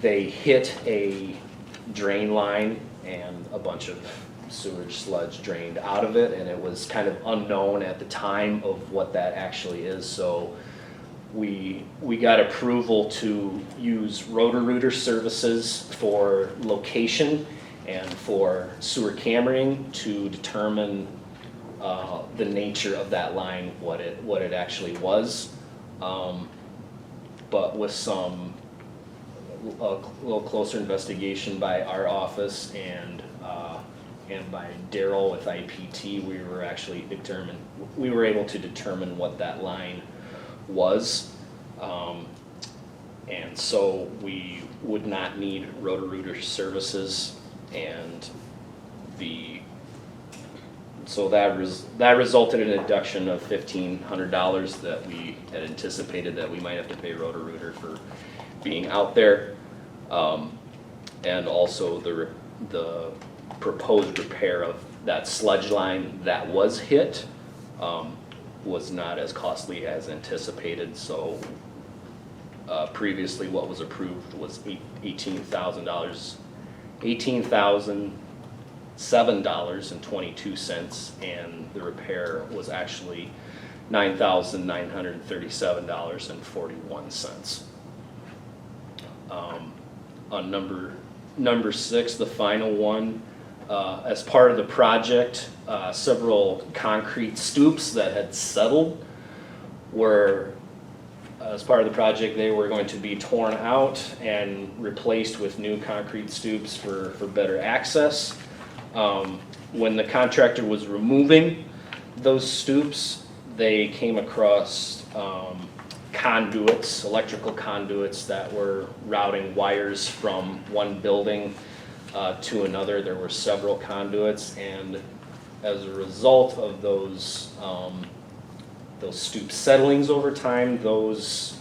They hit a drain line and a bunch of sewage sludge drained out of it, and it was kind of unknown at the time of what that actually is. So we got approval to use Roto-Rooter services for location and for sewer cameraing to determine the nature of that line, what it actually was. But with a little closer investigation by our office and by Daryl with IPT, we were able to determine what that line was. And so we would not need Roto-Rooter services, and so that resulted in a deduction of $1,500 that we had anticipated that we might have to pay Roto-Rooter for being out there. And also the proposed repair of that sludge line that was hit was not as costly as anticipated. So previously what was approved was $18,007.22, and the repair was actually $9,937.41. On number 6, the final one, as part of the project, several concrete stoops that had settled were, as part of the project, they were going to be torn out and replaced with new concrete stoops for better access. When the contractor was removing those stoops, they came across conduits, electrical conduits that were routing wires from one building to another. There were several conduits, and as a result of those stoop settlings over time, those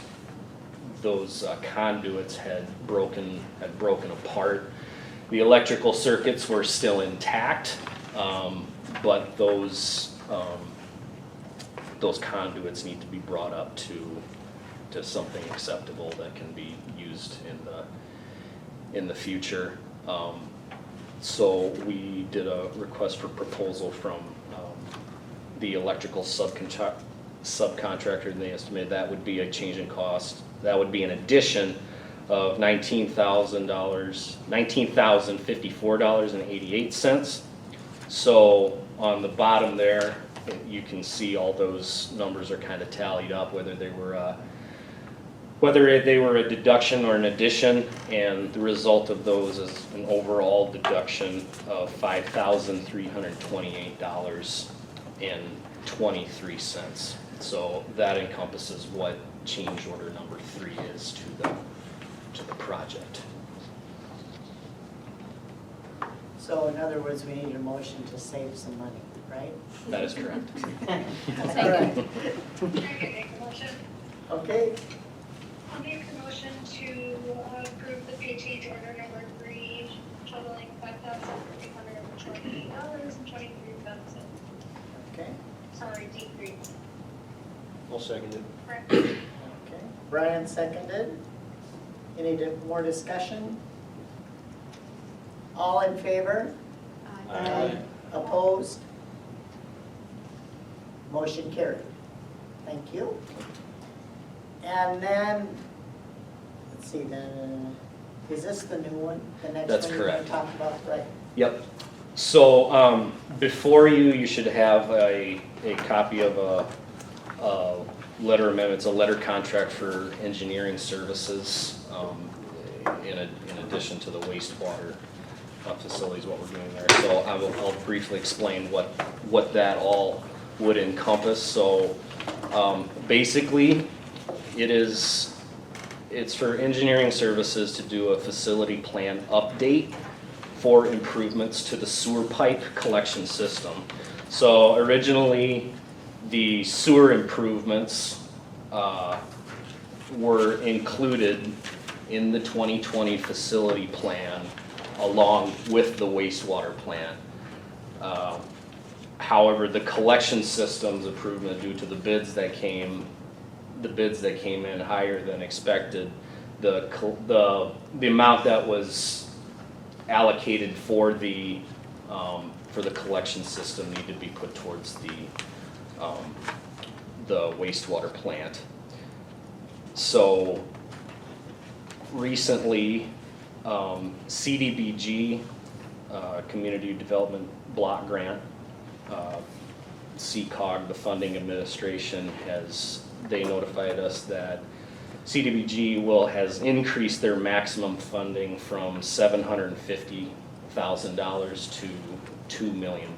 conduits had broken apart. The electrical circuits were still intact, but those conduits need to be brought up to something acceptable that can be used in the future. So we did a request for proposal from the electrical subcontractor, and they estimated that would be a change in cost. That would be an addition of $19,054.88. So on the bottom there, you can see all those numbers are kind of tallied up, whether they were a deduction or an addition, and the result of those is an overall deduction of $5,328.23. So that encompasses what change order number 3 is to the project. So in other words, we need a motion to save some money, right? That is correct. That's correct. I can make a motion. Okay, I'll make the motion to approve the pay change order number 3 totaling $5,328.23. okay, Sorry, decrease. I'll second it. Correct. okay. Brian seconded. Any more discussion? All in favor? Aye. Opposed? Motion carried. Thank you. And then, let's see, is this the new one? The next That's one you're going correct. to talk about, right? Yep. So before you should have a copy of a letter amendment. It's a letter contract for engineering services in addition to the wastewater facilities, what we're doing there. So I'll briefly explain what that all would encompass. So basically, it's for engineering services to do a facility plan update for improvements to the sewer pipe collection system. So originally, the sewer improvements were included in the 2020 facility plan along with the wastewater plan. However, the collection systems improvement, due to the bids that came in higher than expected, the amount that was allocated for the collection system needed to be put towards the wastewater plant. So recently, CDBG, Community Development Block Grant, CCOG, the funding administration, they notified us that CDBG has increased their maximum funding from $750,000 to $2 million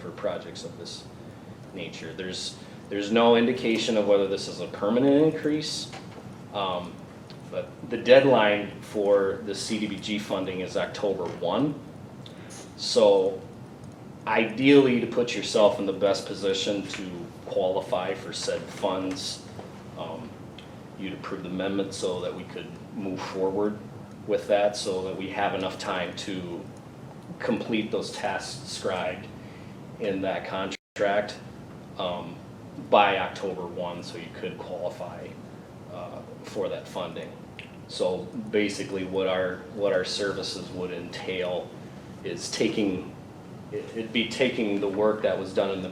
for projects of this nature. There's no indication of whether this is a permanent increase, but the deadline for the CDBG funding is October 1. So ideally, to put yourself in the best position to qualify for said funds, you'd approve the amendment so that we could move forward with that, so that we have enough time to complete those tasks described in that contract by October 1, so you could qualify for that funding. So basically what our services would entail is it'd be taking the work that was done in the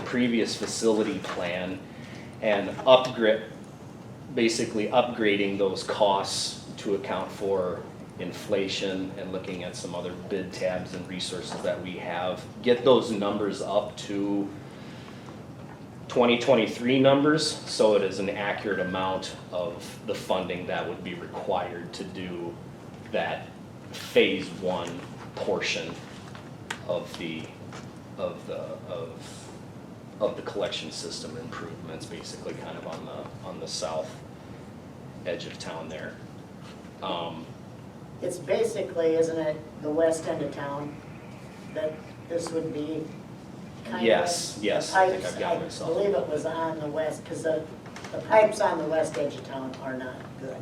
previous facility plan and basically upgrading those costs to account for inflation and looking at some other bid tabs and resources that we have. Get those numbers up to 2023 numbers, so it is an accurate amount of the funding that would be required to do that phase 1 portion of of the collection system improvements, basically kind of on the south edge of town there. It's basically, isn't it, the west end of town that this would be kind of? Yes, yes, I think Pipes, I've got myself. I believe it was on the west, because the pipes on the west edge of town are not good.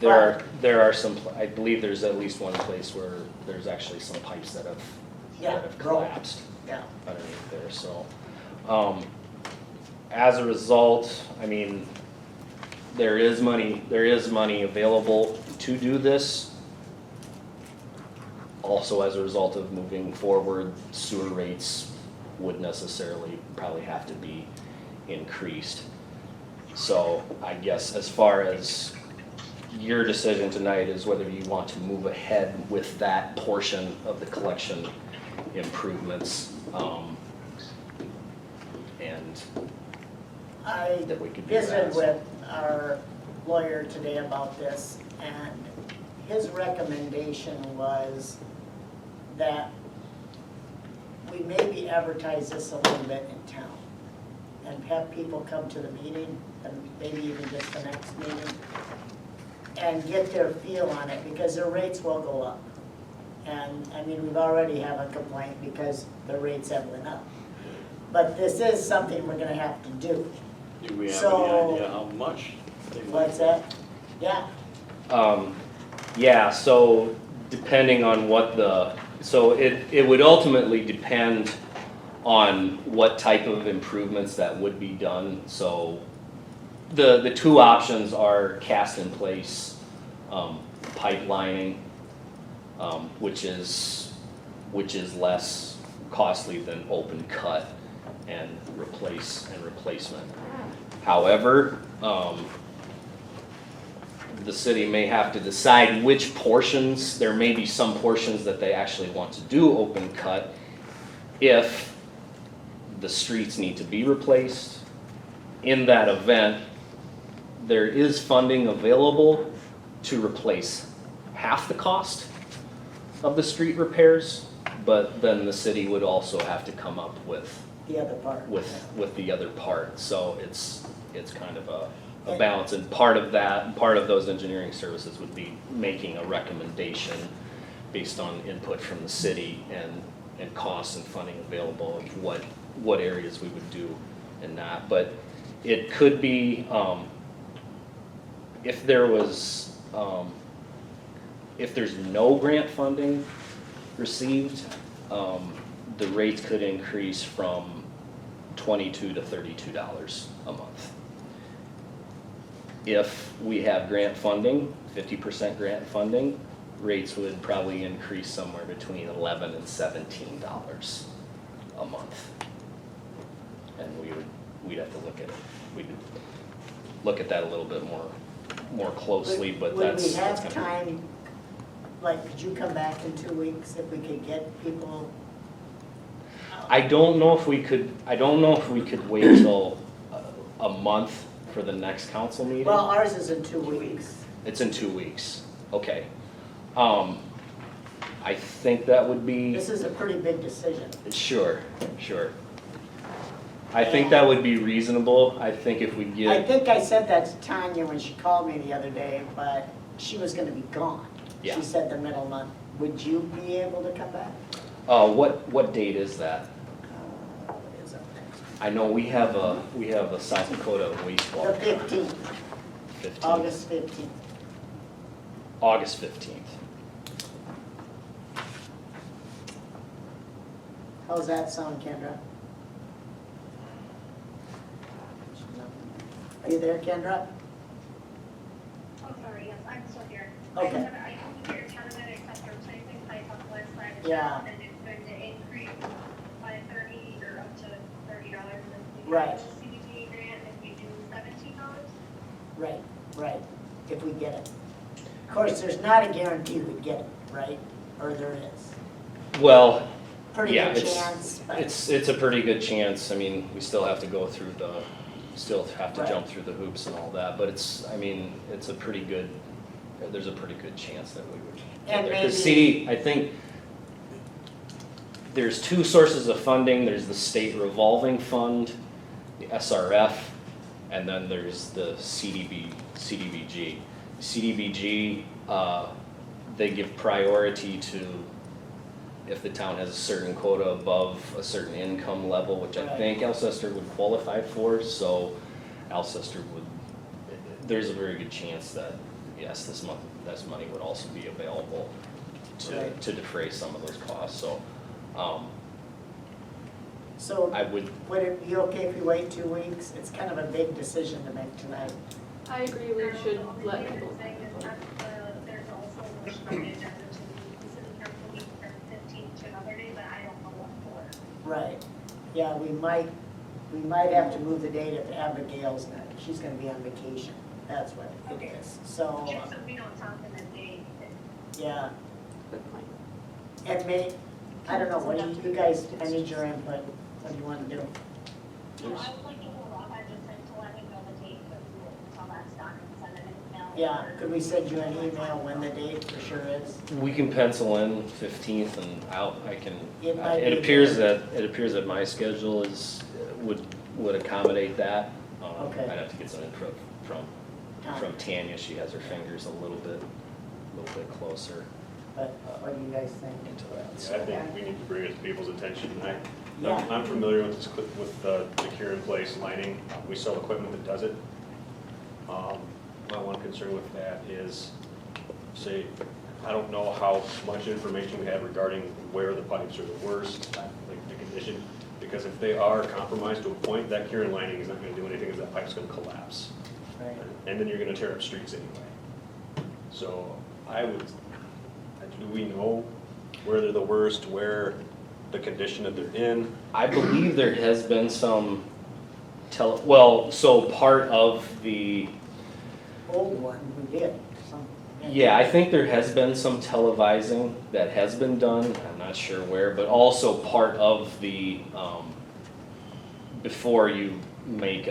There are some, I believe there's at least one place where there's actually some pipes that have collapsed Yeah. underneath there, so. As a result, I mean, there is money available to do this. Also, as a result of moving forward, sewer rates would necessarily probably have to be increased. So I guess as far as your decision tonight is whether you want to move ahead with that portion of the collection improvements, and I that we could do that. visited with our lawyer today about this, and his recommendation was that we maybe advertise this a little bit in town and have people come to the meeting, and maybe even just the next meeting, and get their feel on it, because their rates will go up. And, I mean, we've already have a complaint because the rates have went up. But this is something we're gonna have to do. Do we have So- any idea how much? they might- What's that? Yeah, Yeah, so depending on what it would ultimately depend on what type of improvements that would be done. So the two options are cast in place pipelining, which is less costly than open cut and replacement. However, the city may have to decide which portions, there may be some portions that they actually want to do open cut if the streets need to be replaced. In that event, there is funding available to replace half the cost of the street repairs, but then the city would also have to come up with the other part. with the other part. So it's kind of a balance, and part of those engineering services would be making a recommendation based on input from the city and costs and funding available, and what areas we would do and not. But it could be, if there's no grant funding received, the rates could increase from $22 to $32 a month. If we have grant funding, 50% grant funding, rates would probably increase somewhere between $11 and $17 a month. And we'd have to we'd look at that a little bit more closely, but Would that's. we have that's time, like, could you come back in 2 weeks if we could get people? I don't know if we could wait till a month for the next council meeting. Well, ours is in 2 weeks. It's in 2 weeks, okay. I think that would be, This is a pretty big decision. sure. I think that would be reasonable. I think if we I get, think I said that to Tanya when she called me the other day, but she was gonna be gone. Yeah. She said the middle month. Would you be able to come back? what date is that? What is it? I know we have a South Dakota The wastewater. 15th, 15th. August 15th. August 15th. How's that sound, Kendra? Are you there, Kendra? Oh, sorry, yes, I'm still here. Okay. I can hear tournament except for replacing pipe on the west side of Yeah. town, and it's going to increase by 30 or up to $30. If we Right. get the CDBG grant, if we do $17. Right, if we get it. Of course, there's not a guarantee we'd get it, right? Or there is? Well, Pretty yeah, good it's, chance, but. it's a pretty good chance. I mean, we still have to go through Right. jump through the hoops and all that, but it's a pretty good, there's a pretty good chance that we would. And The maybe- city, I think, there's two sources of funding. There's the state revolving fund, the SRF, and then there's the CDBG. CDBG, they give priority to if the town has a certain quota above a certain income level, which I think Alcester would qualify for, so Alcester would, there's a very good chance that, yes, this money would also be available to defray some of those costs, so, So I would, it be okay if we wait 2 weeks? It's kind of a big decision to make tonight. I agree, we should let The people. only thing is that there's also a motion on the agenda to move the city council meeting from 15th to another day, but I don't know what for. Right. Yeah, we might have to move the date if Abigail's not, she's gonna be on vacation. That's what it is. So, Just so we don't talk in the day. yeah. Good point. And I don't know, what do you guys, I need your input. What do you want to do? I would like to hold off, I just said to let him know the date, but we will until that's done and send an email. Yeah, could we send you an email when the date for sure is? we can pencil in 15th and I can, It might it be appears good. that my schedule would accommodate that. Okay. I'd have to get some input from Tanya, she has her fingers a little bit closer But what do you guys think? into that. Yeah, I think we need to bring it to people's attention. Yeah. I'm familiar with this, with the cure-in-place lining. We sell equipment that does it. My one concern with that is, say, I don't know how much information we have regarding where the pipes are the worst, like the condition, because if they are compromised to a point, that cure-in lining is not gonna do anything, because that pipe's gonna collapse. Right. And then you're gonna tear up streets anyway. So do we know where they're the worst, where the condition that they're in? I believe there has been some so part of the, Old one, we did. yeah, I think there has been some televising that has been done, I'm not sure where, but also part of the, before you make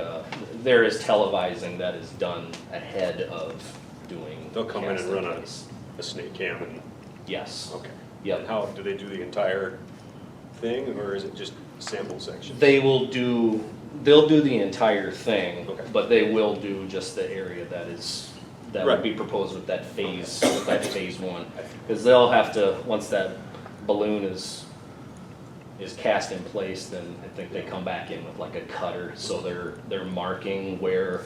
there is televising that is done ahead of doing. They'll come in and casting run case. a snake cam and, Yes. okay. Yep. And how, do they do the entire thing, or is it just sample sections? They'll do the entire thing, Okay. but they will do just the area that would Right. be proposed with that phase one. Because they'll have to, once that balloon is cast in place, then I think they come back in with like a cutter, so they're marking where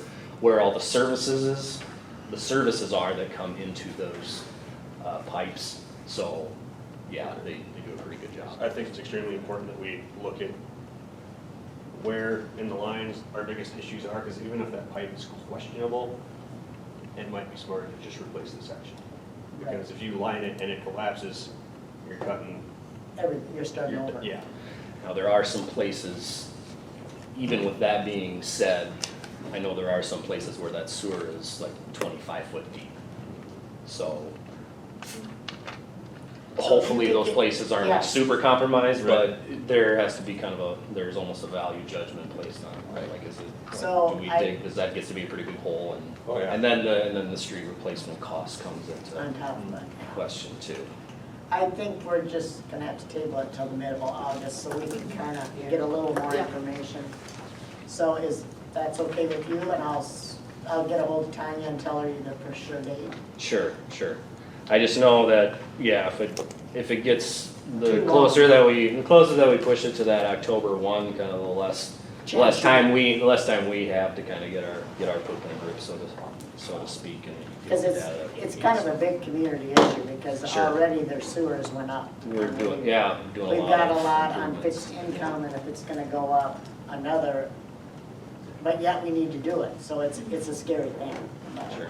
all the services are that come into those pipes. So, yeah, they do a pretty good job. I think it's extremely important that we look at where in the lines our biggest issues are, because even if that pipe is questionable, it might be smarter to just replace the section. Because if you line it and it collapses, you're cutting. You're starting over. Yeah. Now, there are some places, even with that being said, I know there are some places where that sewer is like 25 foot deep. So hopefully those places aren't Yeah. super compromised, Right. but there has to be kind of there's almost a value judgment placed on it, right? Like, is it, So do we I- dig, because that gets to be a pretty big hole, and Oh, yeah. and then the street replacement cost comes On into top of that. question too. I think we're just gonna have to table it till the middle of August, so we can kind of get a little more Yeah. information. So that's okay with you, and I'll get a hold of Tanya and tell her the for sure date. Sure. I just know that, yeah, if it gets, the Too long. closer that we push it to that October 1, kind of the less time we have to kind of get our poop in grip, so to speak, and Because get the data that we it's need. kind of a big community issue, because Sure. already their sewers went up. We're doing a lot. We've got a of lot on improvements. fixed income, and if it's gonna go up another, but yet we need to do it, so it's a scary thing. Sure.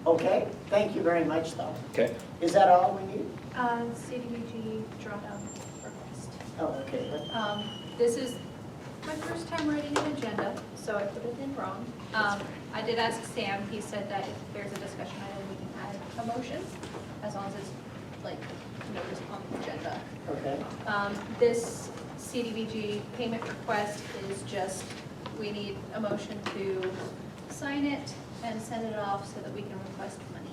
Okay, thank you very much, though. Okay. Is that all we need? CDBG drawdown request. Oh, okay, but This is my first time writing an agenda, so I put it in wrong. I did ask Sam, he said that if there's a discussion item, we can add a motion, as long as it's like noticed on the agenda. okay. This CDBG payment request is just, we need a motion to sign it and send it off so that we can request money.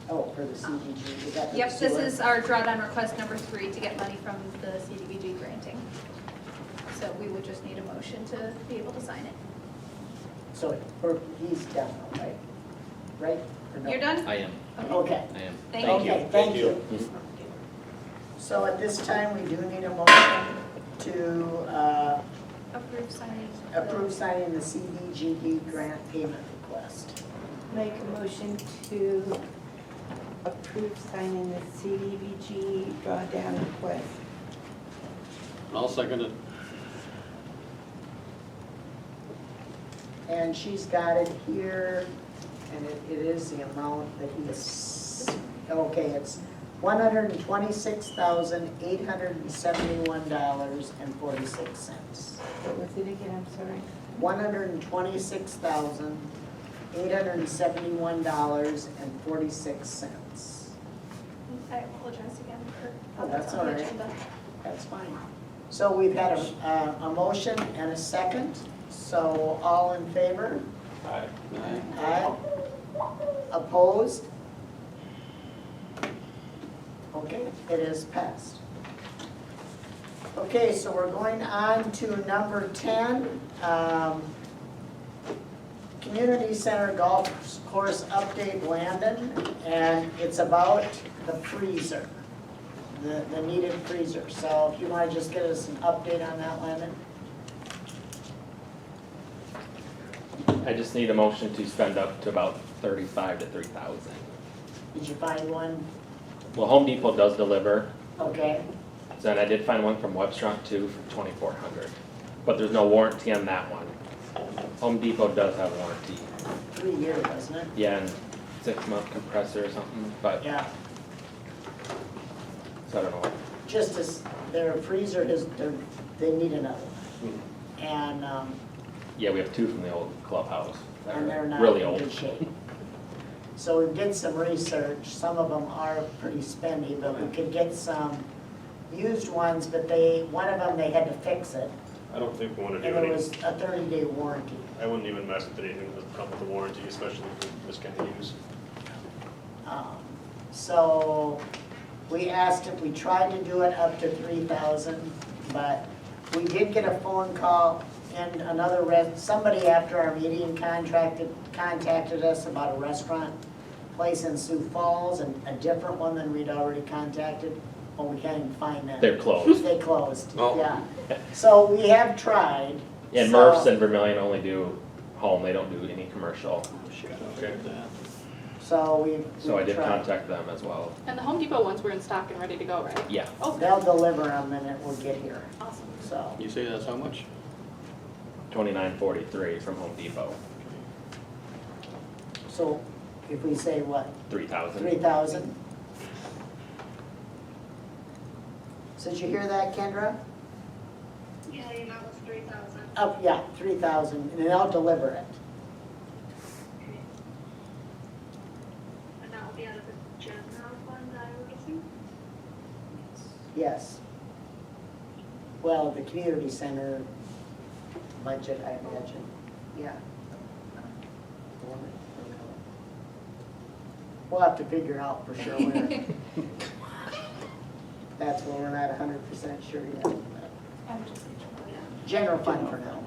Oh, for the CDG, is that the Yep, this sewer? is our drawdown request number 3 to get money from the CDBG granting. So we would just need a motion to be able to sign it. So, he's done, right? Right? Or no? You're done? I am, Okay. I am. Thank you. Okay, thank you. So at this time, we do need a motion to Approve signing. approve signing the CDBG grant payment request. Make a motion to approve signing the CDBG drawdown request. I'll second it. And she's got it here, and it is the amount that he's, okay, it's $126,871.46. What was it again, I'm sorry? $126,871.46. I apologize again for. Oh, that's all on the right. agenda. That's fine. So we've had a motion and a second, so all in favor? Aye. Aye. Opposed? Okay, it is passed. Okay, so we're going on to number 10. Community Center Golf Course Update, Landon, and it's about the freezer, the needed freezer. So if you want to just get us an update on that, Landon? I just need a motion to spend up to about 35 to 3,000. Did you find one? Well, Home Depot does deliver. Okay, Then I did find one from Webstrunk too for 2,400, but there's no warranty on that one. Home Depot does have warranty. 3 years, doesn't it? Yeah, and 6-month compressor or something, but, Yeah, so I don't know. just as their freezer is, they need another one. And, Yeah, we have 2 from the old clubhouse that and they're are not really in old. good shape. So we did some research, some of them are pretty spendy, but we could get some used ones, but one of them, they had to fix it, I don't think we want to do and it any, was a 30-day warranty. I wouldn't even mess with anything that doesn't come with a warranty, especially for this kind of use. So we asked if we tried to do it up to 3,000, but we did get a phone call and somebody after our meeting contacted us about a restaurant place in Sioux Falls, and a different one than we'd already contacted. Well, we can't even find that. They're closed. They closed, Oh. yeah. So we have tried. And so- Murph's and Vermilion only do home, they don't do any commercial. Oh, shit, I'll get that. So we So I did tried. contact them as well. And the Home Depot ones were in stock and ready to go, right? Yeah, Oh, They'll deliver them and it will get here, awesome. so. You say that's how much? $29.43 from Home Depot, So if we say what, 3,000. 3,000? So did you hear that, Kendra? Yeah, you know, it's 3,000. Up, yeah, 3,000, and they'll deliver it. And that will be out of the general fund, I would assume? Yes. Well, the community center budget, I imagine, yeah. We'll have to figure out for sure where. That's where we're not 100% sure yet. but General fund for now.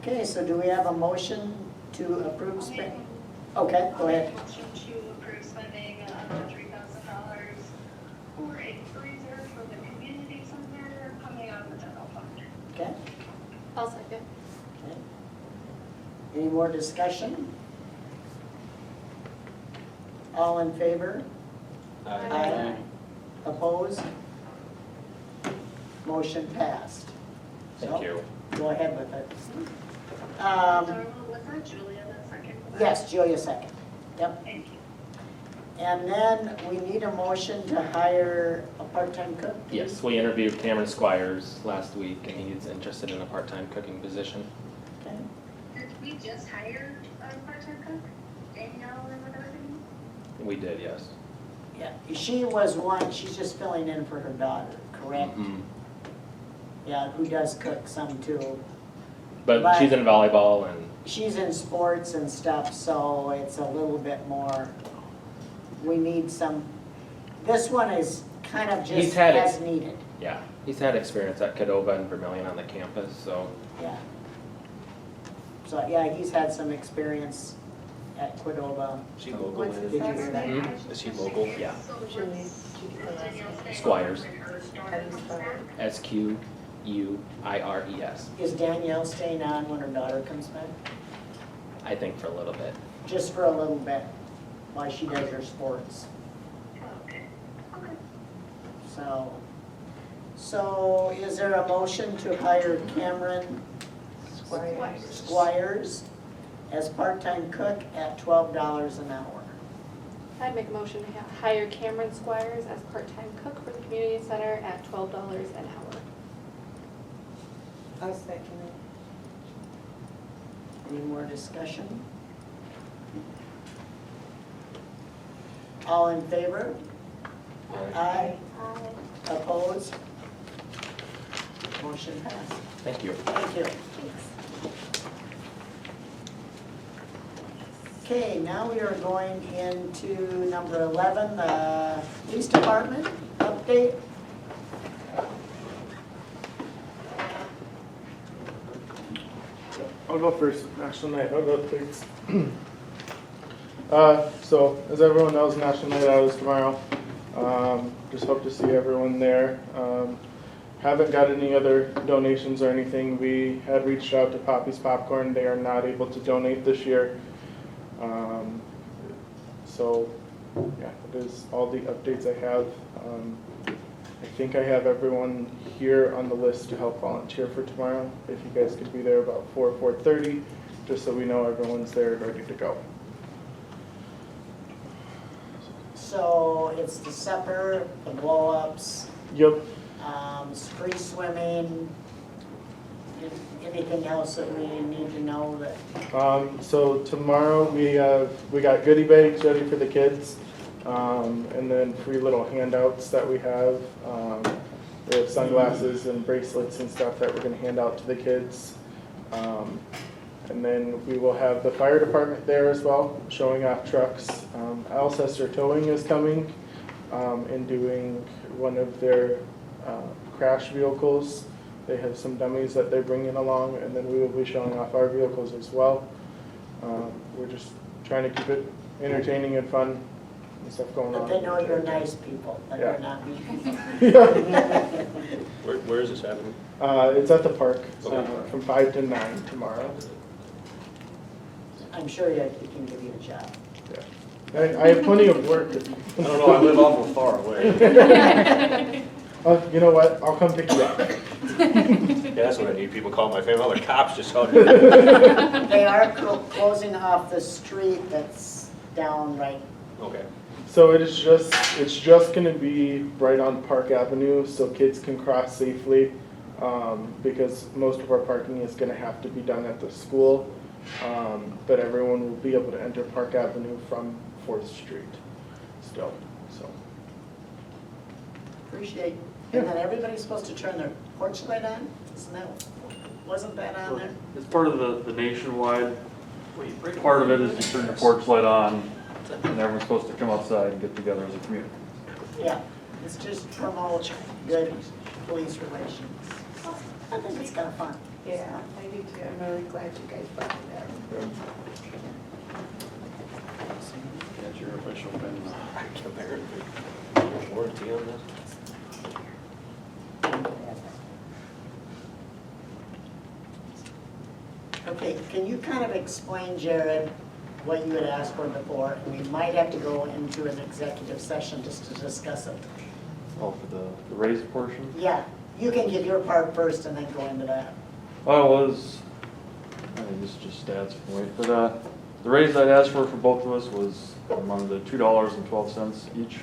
Okay, so do we have a motion to approve spending? Okay, go ahead. Motion to approve spending up to $3,000 for a freezer for the community center coming out of the general fund. Okay, I'll second. okay. Any more discussion? All in favor? Aye. Opposed? Motion passed. Thank So, you. Go ahead with it. Was that Julia that second? Yes, Julia second. Yep. Thank you. And then we need a motion to hire a part-time cook? Yes, we interviewed Cameron Squires last week, and he's interested in a part-time cooking position. Okay. Did we just hire a part-time cook? Danielle or whatever her name is? We did, yes. Yeah, she was one, she's just filling in for her daughter, correct? Mhm. Yeah, who does cook some too. But she's in volleyball, and she's in sports and stuff, so it's a little bit more, we need some, this one is kind of He's just had as it. needed, Yeah, he's had experience at Cadova and Vermillion on the campus, so. yeah. So, yeah, he's had some experience at Cordova. Is he local? Did you hear that? Is he local? Yeah. Julie, Squires. how do you spell it? Squires. Is Danielle staying on when her daughter comes back? I think for a little bit. Just for a little bit, while she does her sports. So is there a motion to hire Cameron Squires as part-time cook at $12 an hour? I'd make a motion to hire Cameron Squires as part-time cook for the community center at $12 an hour. I'll second it. Any more discussion? All in favor? Aye. Opposed? Motion passed. Thank you. Thank you. Okay, now we are going into number 11, the police department update. I'll go first. National Night Out updates. So, as everyone knows, National Night Out is tomorrow. Just hope to see everyone there. Haven't got any other donations or anything. We had reached out to Poppy's Popcorn. They are not able to donate this year. So, yeah, that is all the updates I have. I think I have everyone here on the list to help volunteer for tomorrow. If you guys could be there about 4:30, just so we know everyone's there and ready to go. So it's the supper, the blow-ups, Yep. free swimming, anything else that we need to know that? So tomorrow we got goodie bags ready for the kids, and then free little handouts that we have. We have sunglasses and bracelets and stuff that we're going to hand out to the kids. And then we will have the fire department there as well, showing off trucks. Alcester Towing is coming and doing one of their crash vehicles. They have some dummies that they're bringing along, and then we will be showing off our vehicles as well. We're just trying to keep it entertaining and fun and stuff going on. But they know you're nice people, but Yeah. you're not mean people. Where is this happening? It's at the park Okay. from 5 to 9 tomorrow. I'm sure he can give you a job. Yeah. I have plenty of work. I don't know, I live awful far away. You know what? I'll come pick you up. Yeah, that's what I need, people call my family, all the cops just out They are closing off the street that's down right. Okay. So it's just going to be right on Park Avenue, so kids can cross safely, because most of our parking is going to have to be done at the school, but everyone will be able to enter Park Avenue from 4th Street still. So Appreciate. And then everybody's supposed to turn their porch light on? Wasn't that on there? It's part of the nationwide, part of it is you turn your porch light on, and everyone's supposed to come outside and get together as a community. Yeah, it's just promote good police relations. I think it's kind of fun. Yeah, I do too. I'm really glad you guys brought it up. That's your official pin. Warranty on this? Okay, can you kind of explain, Jared, what you had asked for before? And we might have to go into an executive session just to discuss it. Oh, for the raised portion? Yeah, you can give your part first and then go into that. Oh, it was, I mean, this is just stats from weight, but the raise I'd asked for both of us was among the $2.12 each.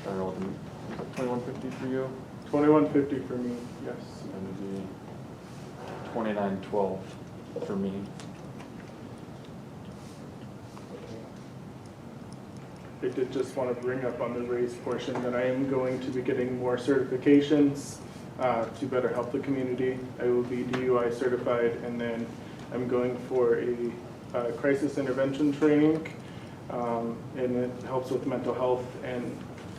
I don't know, was it $21.50 for you? $21.50 for me, yes. And it'd be $29.12 for me. I did just want to bring up on the raised portion that I am going to be getting more certifications. to better help the community. I will be DUI certified, and then I'm going for a crisis intervention training, and it helps with mental health and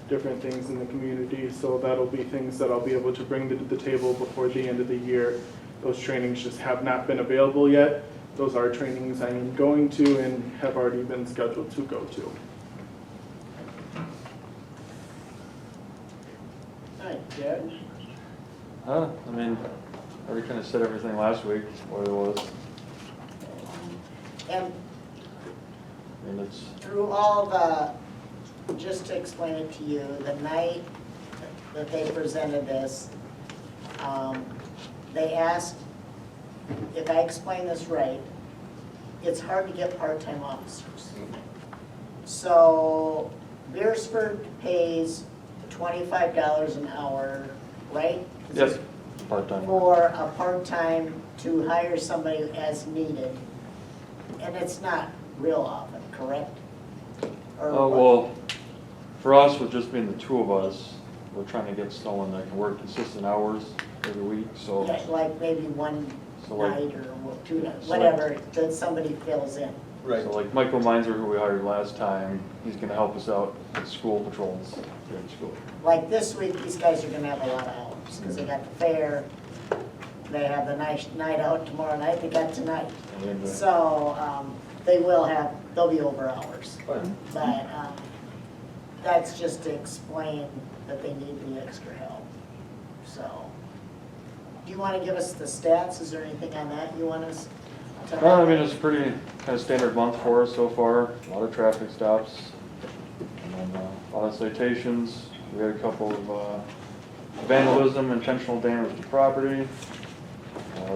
different things in the community. So that'll be things that I'll be able to bring to the table before the end of the year. Those trainings just have not been available yet. Those are trainings I am going to and have already been scheduled to go to. All right, Judge? I mean, I already kind of said everything last week, what it was. And I mean, it's, through all the, just to explain it to you, the night that they presented this, they asked, if I explain this right, it's hard to get part-time officers. So Beersford pays $25 an hour, right? yes, part-time. For a part-time to hire somebody as needed. And it's not real often, correct? Or what? Well, for us, with just being the two of us, we're trying to get someone that can work consistent hours every week, so. Yeah, like maybe one So like- night or 2 nights, So like- whatever, that somebody fills in. Right. So like Michael Meinzer, who we hired last time, he's gonna help us out with school patrols during school. Like this week, these guys are gonna have a lot of hours, because they got the fair, they have the night out tomorrow night, they got tonight. And, So, they'll be over hours. But, that's just to explain that they need the extra help, so. Do you wanna give us the stats, is there anything on that you want us to? I mean, it's a pretty kind of standard month for us so far, a lot of traffic stops, and then a lot of citations. We had a couple of vandalism, intentional damage to property,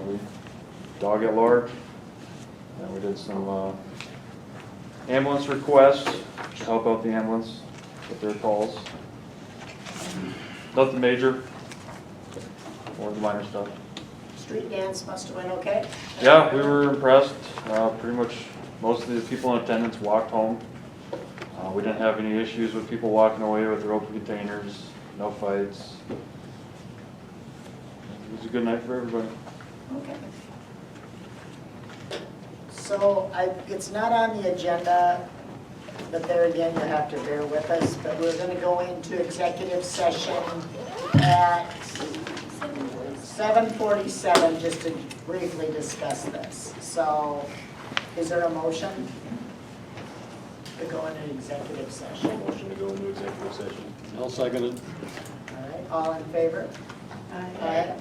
we dog at large, and we did some ambulance requests to help out the ambulance with their calls. Nothing major, more the minor stuff. Street dance must have went okay? Yeah, we were impressed. Pretty much most of the people in attendance walked home. We didn't have any issues with people walking away with their open containers, no fights. It was a good night for everybody. Okay. So it's not on the agenda, but there again, you have to bear with us, but we're gonna go into executive session at 7:47, just to briefly discuss this. So, is there a motion to go into executive session? Motion to go into executive session. I'll second it. All right, all in favor? Aye.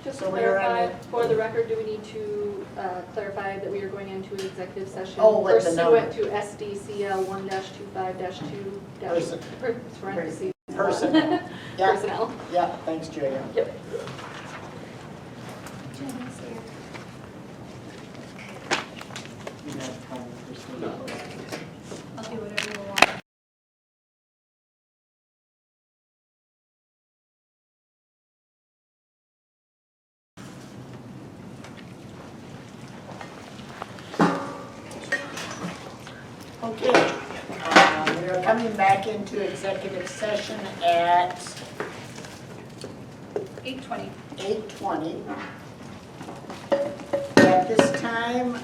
Just So to we are clarify, on for the record, do we need to clarify that we are going into an executive session Oh, with the pursuant to SDCL 1-25-2 parentheses. Personnel. Yeah. Personnel. Yeah, thanks, Julia. Yep. You have time to proceed. I'll do whatever you want. Okay, we are coming back into executive session at 8:20. 8:20. At this time,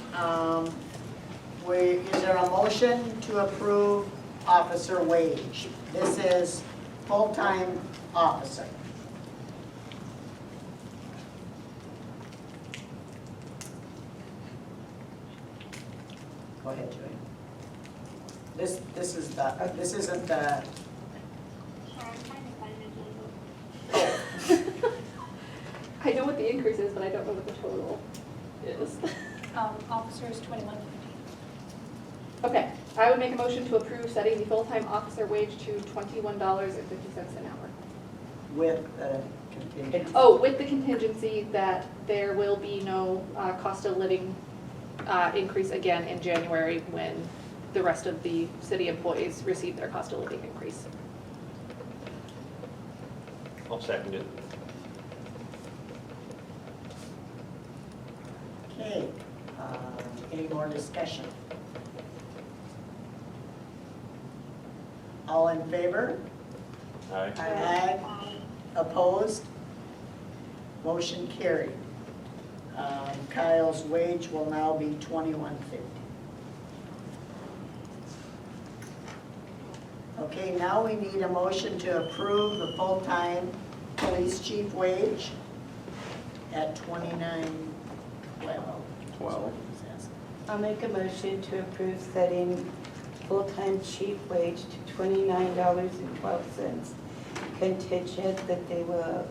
is there a motion to approve officer wage? This is full-time officer. Go ahead, Joey. This isn't the, I'm trying to find it. I know what the increase is, but I don't know what the total is. Officer is 21.50. Okay, I would make a motion to approve setting the full-time officer wage to $21.50 an hour. with the contingency. Oh, with the contingency that there will be no cost of living increase again in January when the rest of the city employees receive their cost of living increase. I'll second it. Okay, any more discussion? All in favor? Aye. Aye. Opposed? Motion carried. Kyle's wage will now be $21.50. Okay, now we need a motion to approve the full-time police chief wage at $29.12. I'll make a motion to approve setting full-time chief wage to $29.12, contingent that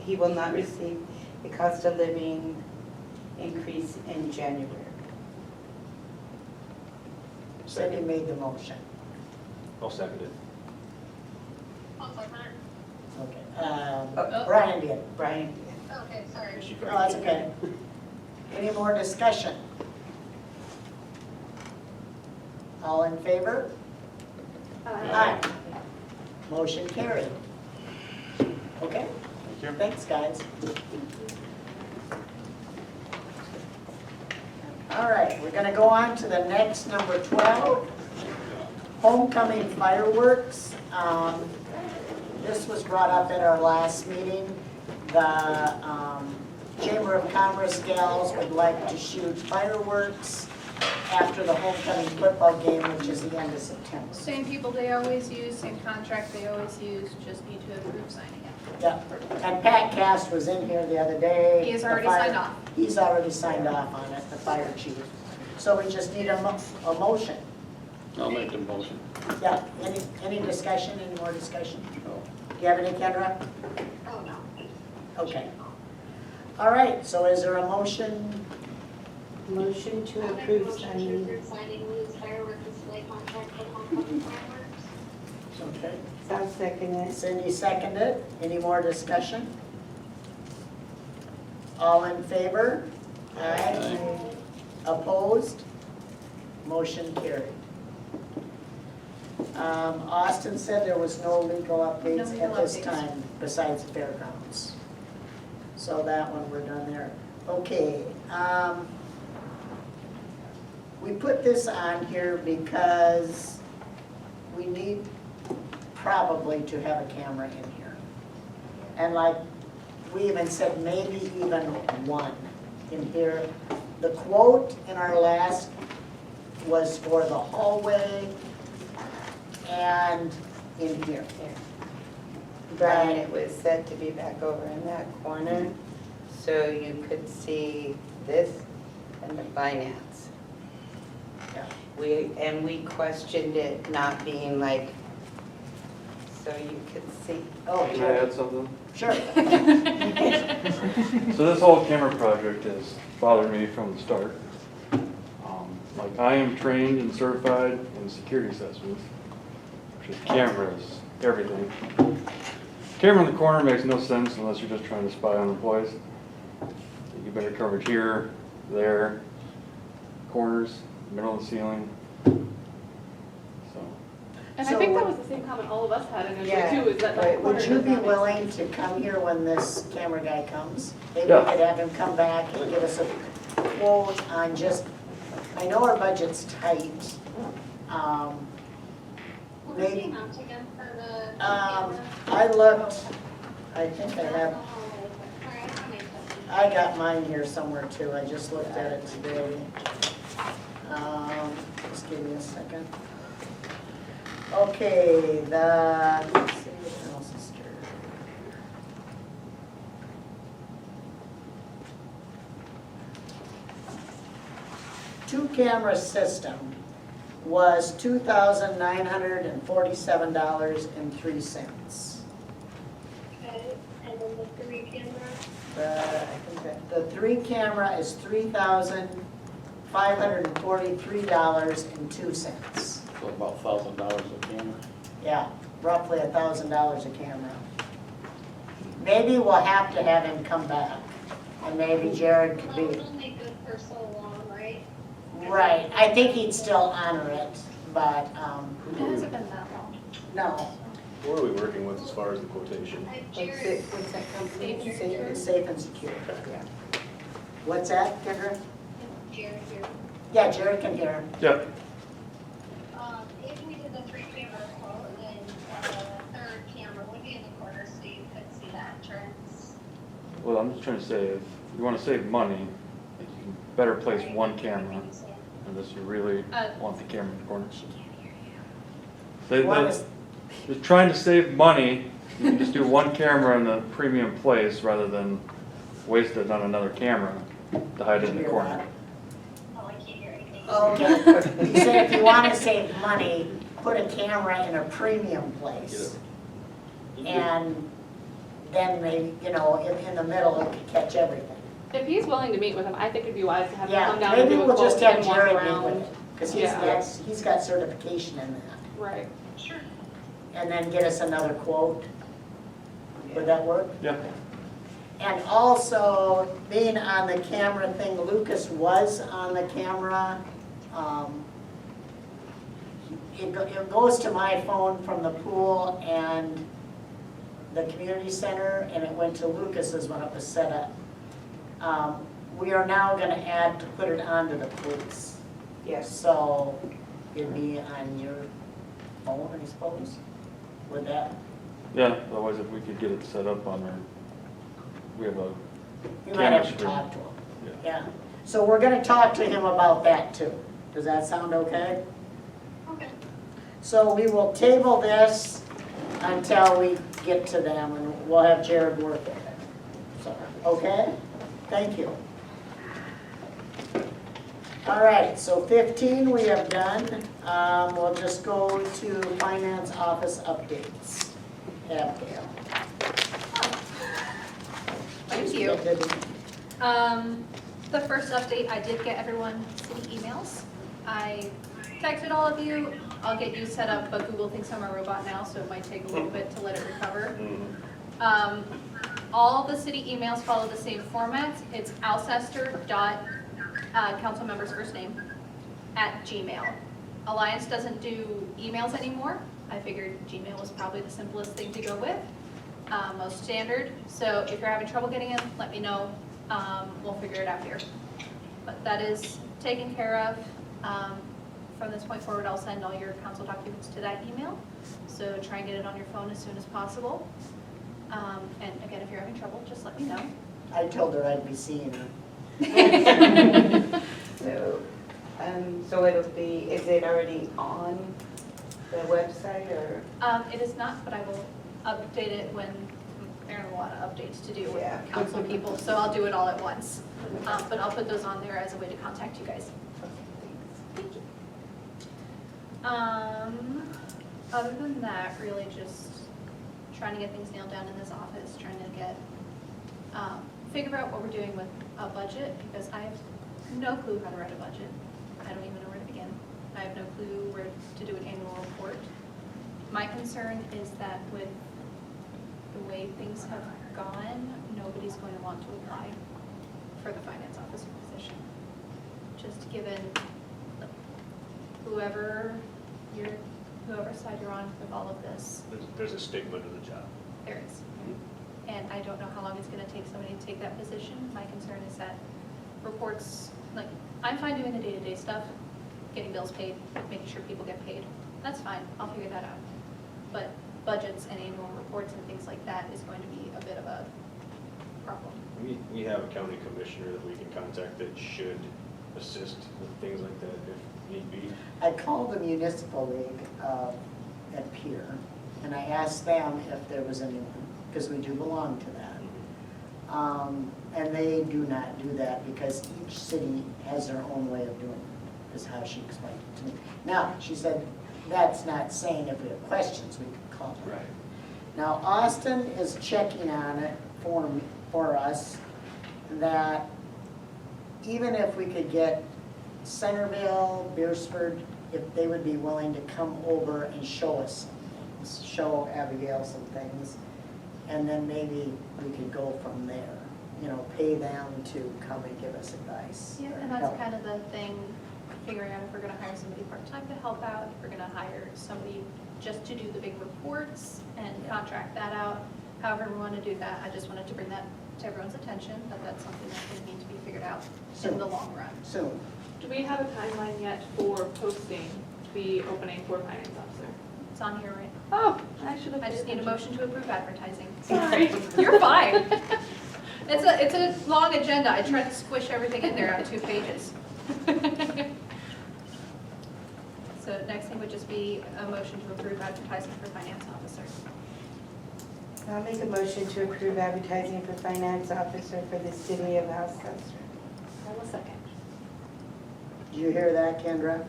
he will not receive a cost of living increase in January. Cindy made the motion. I'll second it. Okay. Brian did. Brian did. Okay, sorry. Oh, that's okay. Any more discussion? All in favor? Aye. Motion carried. Okay? Thank you. Thanks, guys. All right, we're gonna go on to the next, number 12, homecoming fireworks. This was brought up at our last meeting. The Chamber of Commerce gals would like to shoot fireworks after the homecoming football game, which is the end of September. Same people they always use, same contract they always use, just need to approve signing it. Yeah, and Pat Cast was in here the other day. He has The already fire- signed off. He's already signed off on it, the fire chief. So we just need a motion. I'll make the motion. Yeah, any discussion, any more discussion? No. Do you have any, Kendra? Oh, no. Okay. All right, so is there a motion? Motion to I'll make a approve motion to signing. approve signing Lou's fireworks display contract for homecoming fireworks. Okay. I'll second it. Cindy seconded. Any more discussion? All in favor? Aye. Opposed? Motion carried. Austin said there was no legal updates No at legal this updates. time besides fairgrounds. So that one, we're done there. Okay. We put this on here because we need probably to have a camera in here. And like, we even said maybe even one in here. The quote in our last was for the hallway and in here. Brian, it was set to be back over in that corner, so you could see this and the finance. Yeah. We questioned it not being like, so you could see. Oh, Can I add something? sure. So this whole camera project has bothered me from the start. Like I am trained and certified in security assessments, which is cameras, everything. Camera in the corner makes no sense unless you're just trying to spy on employees. You get better coverage here, there, corners, middle of the ceiling. So, And So I think that what- was the same comment all of us had initially Yeah, too, is that but that corner Would you does be not make willing sense. to come here when this camera guy comes? Maybe we Yeah. could have him come back and give us a quote on just, I know our budget's tight. What was the Maybe, amount again for the camera? I looked, I think I have, Sorry, I have my question. I got mine here somewhere too, I just looked at it today. Just give me a second. Okay, let's see what else is here. Two-camera system was $2,947.03. Okay, and then the 3 camera? The three-camera is $3,543.02. So about $1,000 a camera. Yeah, roughly $1,000 a camera. Maybe we'll have to have him come back, and maybe Jared could Well, be. it's only good for so long, right? Right, I think he'd still honor it, but, It hasn't been that long. no, What are we working with as far as the quotation? What's that company? Safe and say? it's safe and secure. Yeah. What's that, Kendra? Jared here. Yeah, Jared can hear him. yeah, If we did the 3 camera quote, then the third camera would be in the corner, Well, I'm just trying to say, if you wanna save money, like, you can better place one camera, unless you really want the camera in the corner. You're trying to save money, you can just do one camera in the premium place rather than waste it on another camera to hide it in the corner. Okay, you said if you want to save money, put a camera in a premium place. And then maybe, you know, in the middle, it could catch everything. If he's willing to meet with him, I think it'd be wise to have him Yeah, come down and maybe do a we'll quote just have and walk Jared meet around. with him, because Yeah. he's got certification in that. Right. Sure. And then get us another quote. Would that work? Yeah. And also, being on the camera thing, Lucas was on the camera. It goes to my phone from the pool and the community center, and it went to Lucas's when it was set up. We are now gonna add to put it onto the police. Yes. So it'd be on your phone, I suppose, with that. Yeah, otherwise if we could get it set up on our, we have a You might camera have to screen. talk to him. Yeah. So we're gonna talk to him about that too. Does that sound okay? Okay. So we will table this until we get to them, and we'll have Jared work with it. So, okay? Thank you. All right, so 15 we have done. We'll just go to finance office updates. Abigail. Thank you. The first update, I did get everyone city emails. I texted all of you. I'll get you set up, but Google thinks I'm a robot now, so it might take a little bit to let it recover. All the city emails follow the same format. It's Alcester council member's first name @Gmail. Alliance doesn't do emails anymore. I figured Gmail was probably the simplest thing to go with, most standard. So if you're having trouble getting in, let me know. We'll figure it out here. But that is taken care of. From this point forward, I'll send all your council documents to that email. So try and get it on your phone as soon as possible. And again, if you're having trouble, just let me know. I told her I'd be seeing her. So it'll be, is it already on the website or? It is not, but I will update it when there are a lot of updates to do with Yeah. council people, so I'll do it all at once. But I'll put those on there as a way to contact you guys. Thank you. Other than that, really just trying to get things nailed down in this office, trying to get, figure out what we're doing with a budget, because I have no clue how to write a budget. I don't even know where to begin. I have no clue where to do an annual report. My concern is that with the way things have gone, nobody's going to want to apply for the finance officer position. Just given whoever side you're on with all of this, There's a stigma to the job. there is. And I don't know how long it's going to take somebody to take that position. My concern is that reports, like, I'm fine doing the day-to-day stuff, getting bills paid, making sure people get paid. That's fine, I'll figure that out. But budgets and annual reports and things like that is going to be a bit of a problem. We have a county commissioner that we can contact that should assist with things like that if need be. I called the municipal league at Pier, and I asked them if there was anyone, because we do belong to that. And they do not do that because each city has their own way of doing it, is how she explained it to me. Now, she said, that's not saying if we have questions, we can call them. Right. Now, Austin is checking on it for us, that even if we could get Centerville, Beersford, if they would be willing to come over and show us some things, show Abigail some things, and then maybe we could go from there. You know, pay them to come and give us advice. Yeah, or and that's help. kind of the thing, figuring out if we're gonna hire somebody part-time to help out, if we're gonna hire somebody just to do the big reports and contract that out. However we wanna do that, I just wanted to bring that to everyone's attention, that that's something that's gonna need to be figured out in the long run. Soon. Do we have a timeline yet for posting the opening for finance officer? It's on here, right? Oh, I should have. I just need a motion to approve advertising. Sorry. You're fine. It's a long agenda. I tried to squish everything in there on 2 pages. So next thing would just be a motion to approve advertising for finance officer. I'll make a motion to approve advertising for finance officer for the city of Alcester. I will second. Did you hear that, Kendra?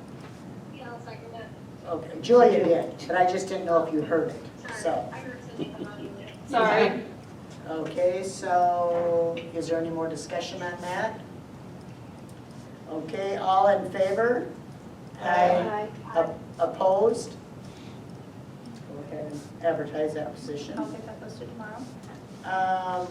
Yeah, I'll second it. Okay, Julia did, but I just didn't know if you heard it, so. I heard something about it. Sorry. Okay, so is there any more discussion on that? Okay, all in favor? Aye. Opposed? Go ahead and advertise that position. I'll get that posted tomorrow. Um,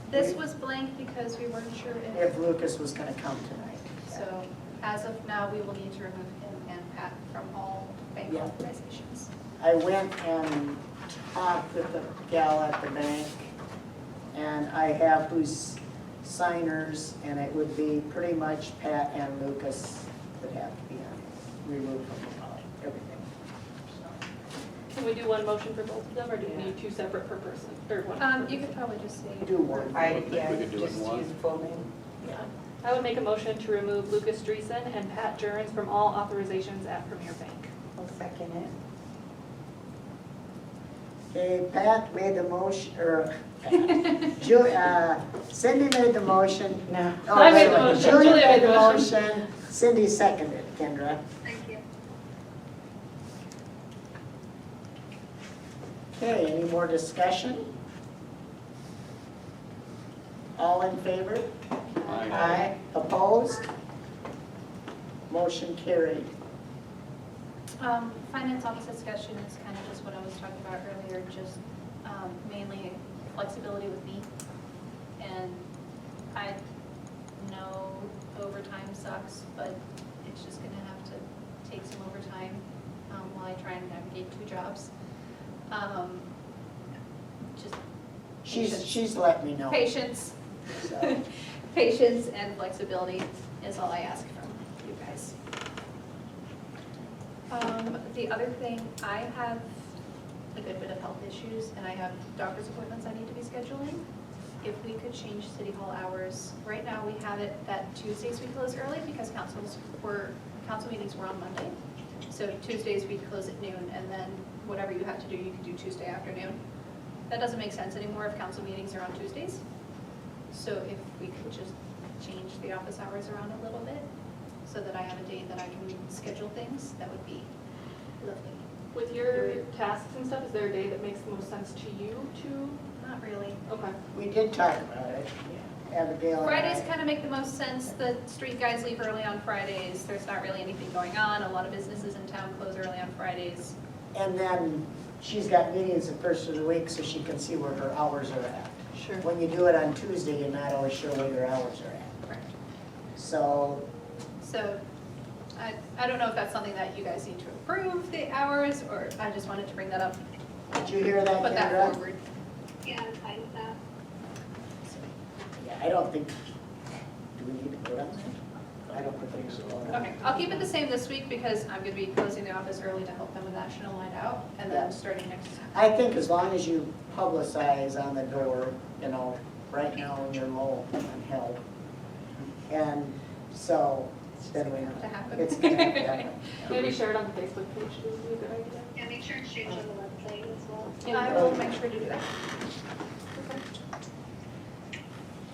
This was blank because we weren't sure If Lucas was gonna come tonight. So as of now, we will need to remove him and Pat from all bank Yeah. authorizations. I went and talked with the gal at the bank, and I have who's signers, and it would be pretty much Pat and Lucas that have to be removed from everything. Can we do one motion for both of them, or do we need 2 separate per person, or one? per You could person? probably just say. Do one. Yeah, we could do it just in one. use full name. Yeah. I would make a motion to remove Lucas Dreesen and Pat Jurens from all authorizations at Premier Bank. I'll second it. Okay, Pat made the motion, or Cindy made the motion. No. Oh, I made the sorry. motion. Julia Julia made the motion. Cindy seconded, Kendra. Thank you. Okay, any more discussion? All in favor? Aye. Opposed? Motion carried. Finance office discussion is kind of just what I was talking about earlier, just mainly flexibility with me. And I know overtime sucks, but it's just gonna have to take some overtime while I try and navigate 2 jobs. Just She's let me know. patience. So, Patience and flexibility is all I ask from you guys. The other thing, I have a good bit of health issues and I have doctor's appointments I need to be scheduling. If we could change city hall hours, right now we have it that Tuesdays we close early because council meetings were on Monday. So Tuesdays we close at noon, and then whatever you have to do, you can do Tuesday afternoon. That doesn't make sense anymore if council meetings are on Tuesdays. So if we could just change the office hours around a little bit, so that I have a day that I can schedule things, that would be lovely. With your tasks and stuff, is there a day that makes the most sense to you to? Not really. Okay. we did talk about it, Abigail and I. Fridays kind of make the most sense. The street guys leave early on Fridays. There's not really anything going on. A lot of businesses in town close early on Fridays. And then she's got meetings the first of the week so she can see where her hours are at. Sure. When you do it on Tuesday, you're not always sure where your hours are at. Correct. So, So I don't know if that's something that you guys need to approve the hours, or I just wanted to bring that up, did you hear that, put that Kendra? forward. Yeah, I'm fine with that. Yeah, I don't think, do we need to vote on that? I don't think so. Okay, I'll keep it the same this week because I'm gonna be closing the office early to help them with National Night Out, and then starting next. I think as long as you publicize on the door, you know, right now you're low on help. And so, then we know. To happen. It's gonna have to happen. Maybe share it on the Facebook page would be a good idea. Yeah, make sure it's changed on the website as well. I will make sure to do that.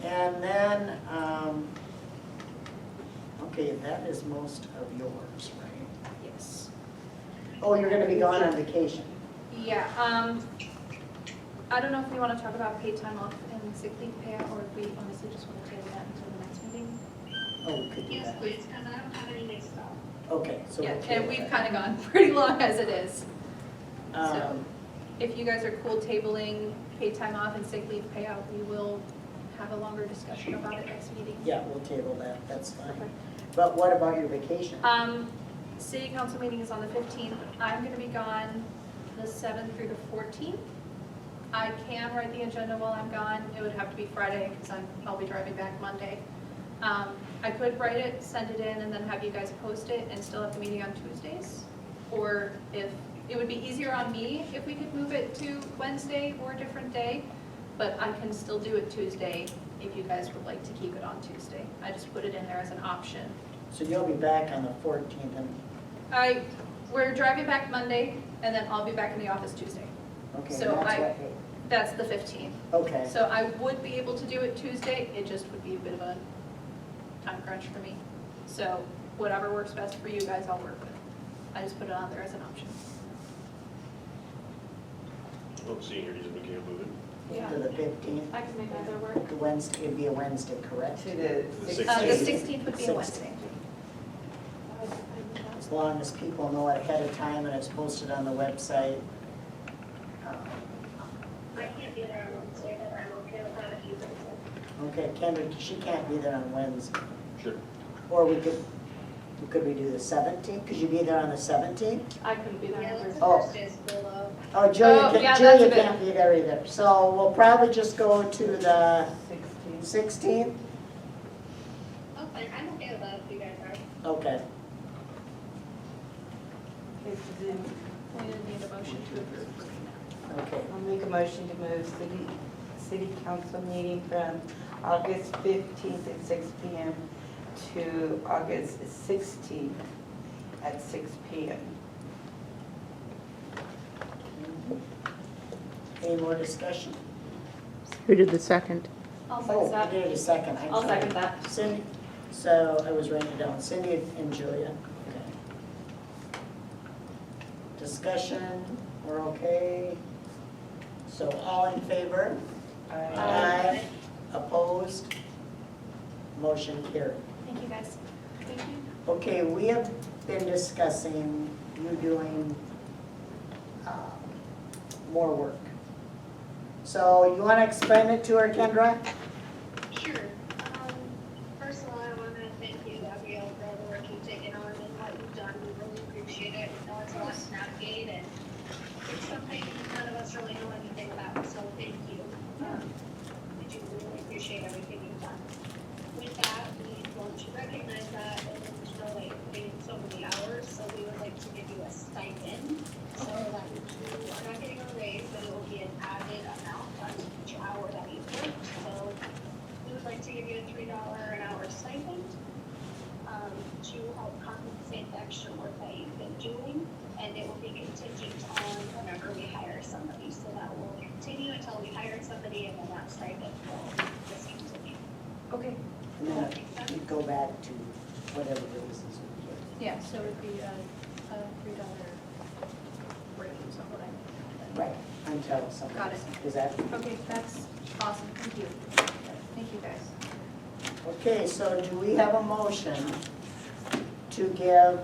And then, okay, that is most of yours, right? Yes. Oh, you're gonna be gone on vacation. Yeah, I don't know if we want to talk about paid time off and sick leave payout, or if we honestly just want to table that until the next meeting. Oh, we could do Yes, that. please, because I don't have any mixed up. Okay, so. Yeah, we'll and table we've that. kind of gone pretty long as it is. So Um, if you guys are cool tabling paid time off and sick leave payout, we will have a longer discussion about it next meeting. Yeah, we'll table that, that's fine. But what about your vacation? City council meeting is on the 15th. I'm going to be gone the 7th through the 14th. I can write the agenda while I'm gone. It would have to be Friday because I'll be driving back Monday. I could write it, send it in, and then have you guys post it and still have the meeting on Tuesdays. Or if, it would be easier on me if we could move it to Wednesday or a different day, but I can still do it Tuesday if you guys would like to keep it on Tuesday. I just put it in there as an option. So you'll be back on the 14th, and, We're driving back Monday, and then I'll be back in the office Tuesday. okay, So that's I- what, That's the 15th. okay. So I would be able to do it Tuesday, it just would be a bit of a time crunch for me. So whatever works best for you guys, I'll work with. I just put it on there as an option. I don't see any reason we can't move it. Yeah. To the 15th, I can make either work. the Wednesday, it'd be a Wednesday, correct? To the The 16th. The 16th would be a Wednesday. As long as people know it ahead of time and it's posted on the website. I can't be there on Wednesday, but I'm okay with that if you guys are. Okay, Kendra, she can't be there on Wednesday. Sure. Or could we do the 17th? Could you be there on the 17th? I couldn't be there Yeah, on that's Thursday. Oh. Thursday's full of. Oh, Julia, Oh, yeah, Julia that's a bit- can't be there either. So we'll probably just go to the 16th? Oh, fine, I'm okay with that if you guys are. Okay. Okay, so then We didn't need a motion to approve. Okay. I'll make a motion to move city council meeting from August 15th at 6 PM to August 16th at 6 PM. Any more discussion? Who did the second? I'll Oh, second that. I did a second. I'm I'll sorry. second that. Cindy, so I was writing it down. Cindy and Julia. Okay. Discussion, we're okay. So all in favor? Aye. Opposed? Motion carried. Thank you, guys. Thank you. Okay, we have been discussing you doing more work. So you want to explain it to her, Kendra? Sure. First of all, I want to thank you, Gabrielle, for all the work you've taken on and what you've done. We really appreciate it. We know it's a lot to navigate and it's something none of us really know anything about, so thank you. We do really appreciate everything you've done. With that, we want to recognize that and there's no way of putting so many hours, so we would like to give you a stipend. So that you are not getting a raise, but it will be an added amount on each hour that you work. So we would like to give you a $3 an hour stipend to help compensate the extra work that you've been doing. And it will be contingent on whenever we hire somebody. So that will continue until we hire somebody and then that stipend will just continue. Okay. And then we go back to whatever raises we get. Yeah, so it would be a $3 raise on what I. Right, until something. Got it. Is that? Okay, that's awesome. Thank you. Thank you, guys. Okay, so do we have a motion to give,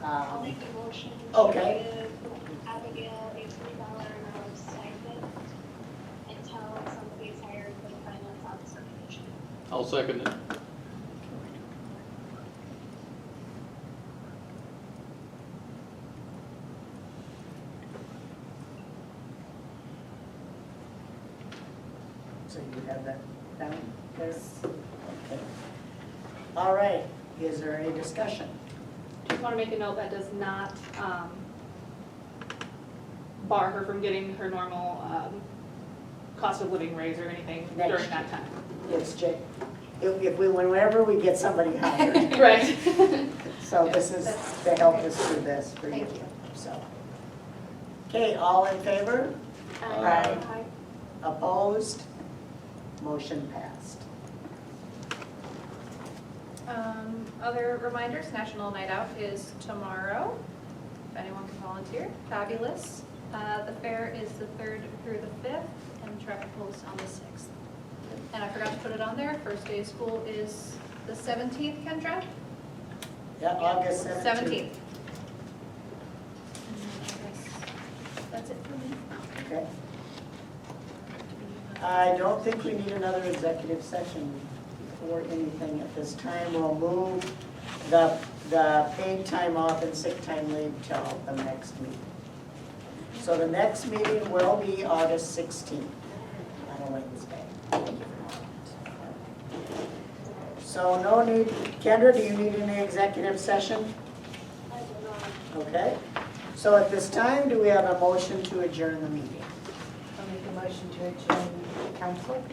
I'll make a motion okay. to give Abigail a $3 an hour stipend until somebody is hired for the finance officer position. I'll second it. So you have that down? Yes. Okay. All right, is there any discussion? Just want to make a note that does not bar her from getting her normal cost of living raise or anything Next during that time. It's whenever we get somebody hired. Right. So this is to help us through this for you, Thank you. so. Okay, all in favor? Aye. Opposed? Motion passed. Other reminders, National Night Out is tomorrow. If anyone can volunteer, fabulous. The fair is the 3rd through the 5th, and traffic pull is on the 6th. And I forgot to put it on there, first day of school is the 17th, Kendra? Yeah, August 17th. 17th. That's it for me. Okay. I don't think we need another executive session for anything at this time. We'll move the paid time off and sick time leave till the next meeting. So the next meeting will be August 16th on a Wednesday. So no need, Kendra, do you need any executive session? I do not. Okay. So at this time, do we have a motion to adjourn the meeting? I'll make a motion to adjourn the council.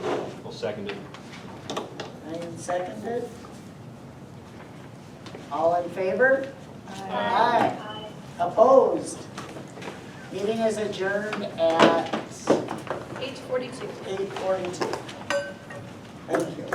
I'll second it. Ryan seconded. All in favor? Aye. Opposed? Meeting is adjourned at 8:42. 8:42. Thank you.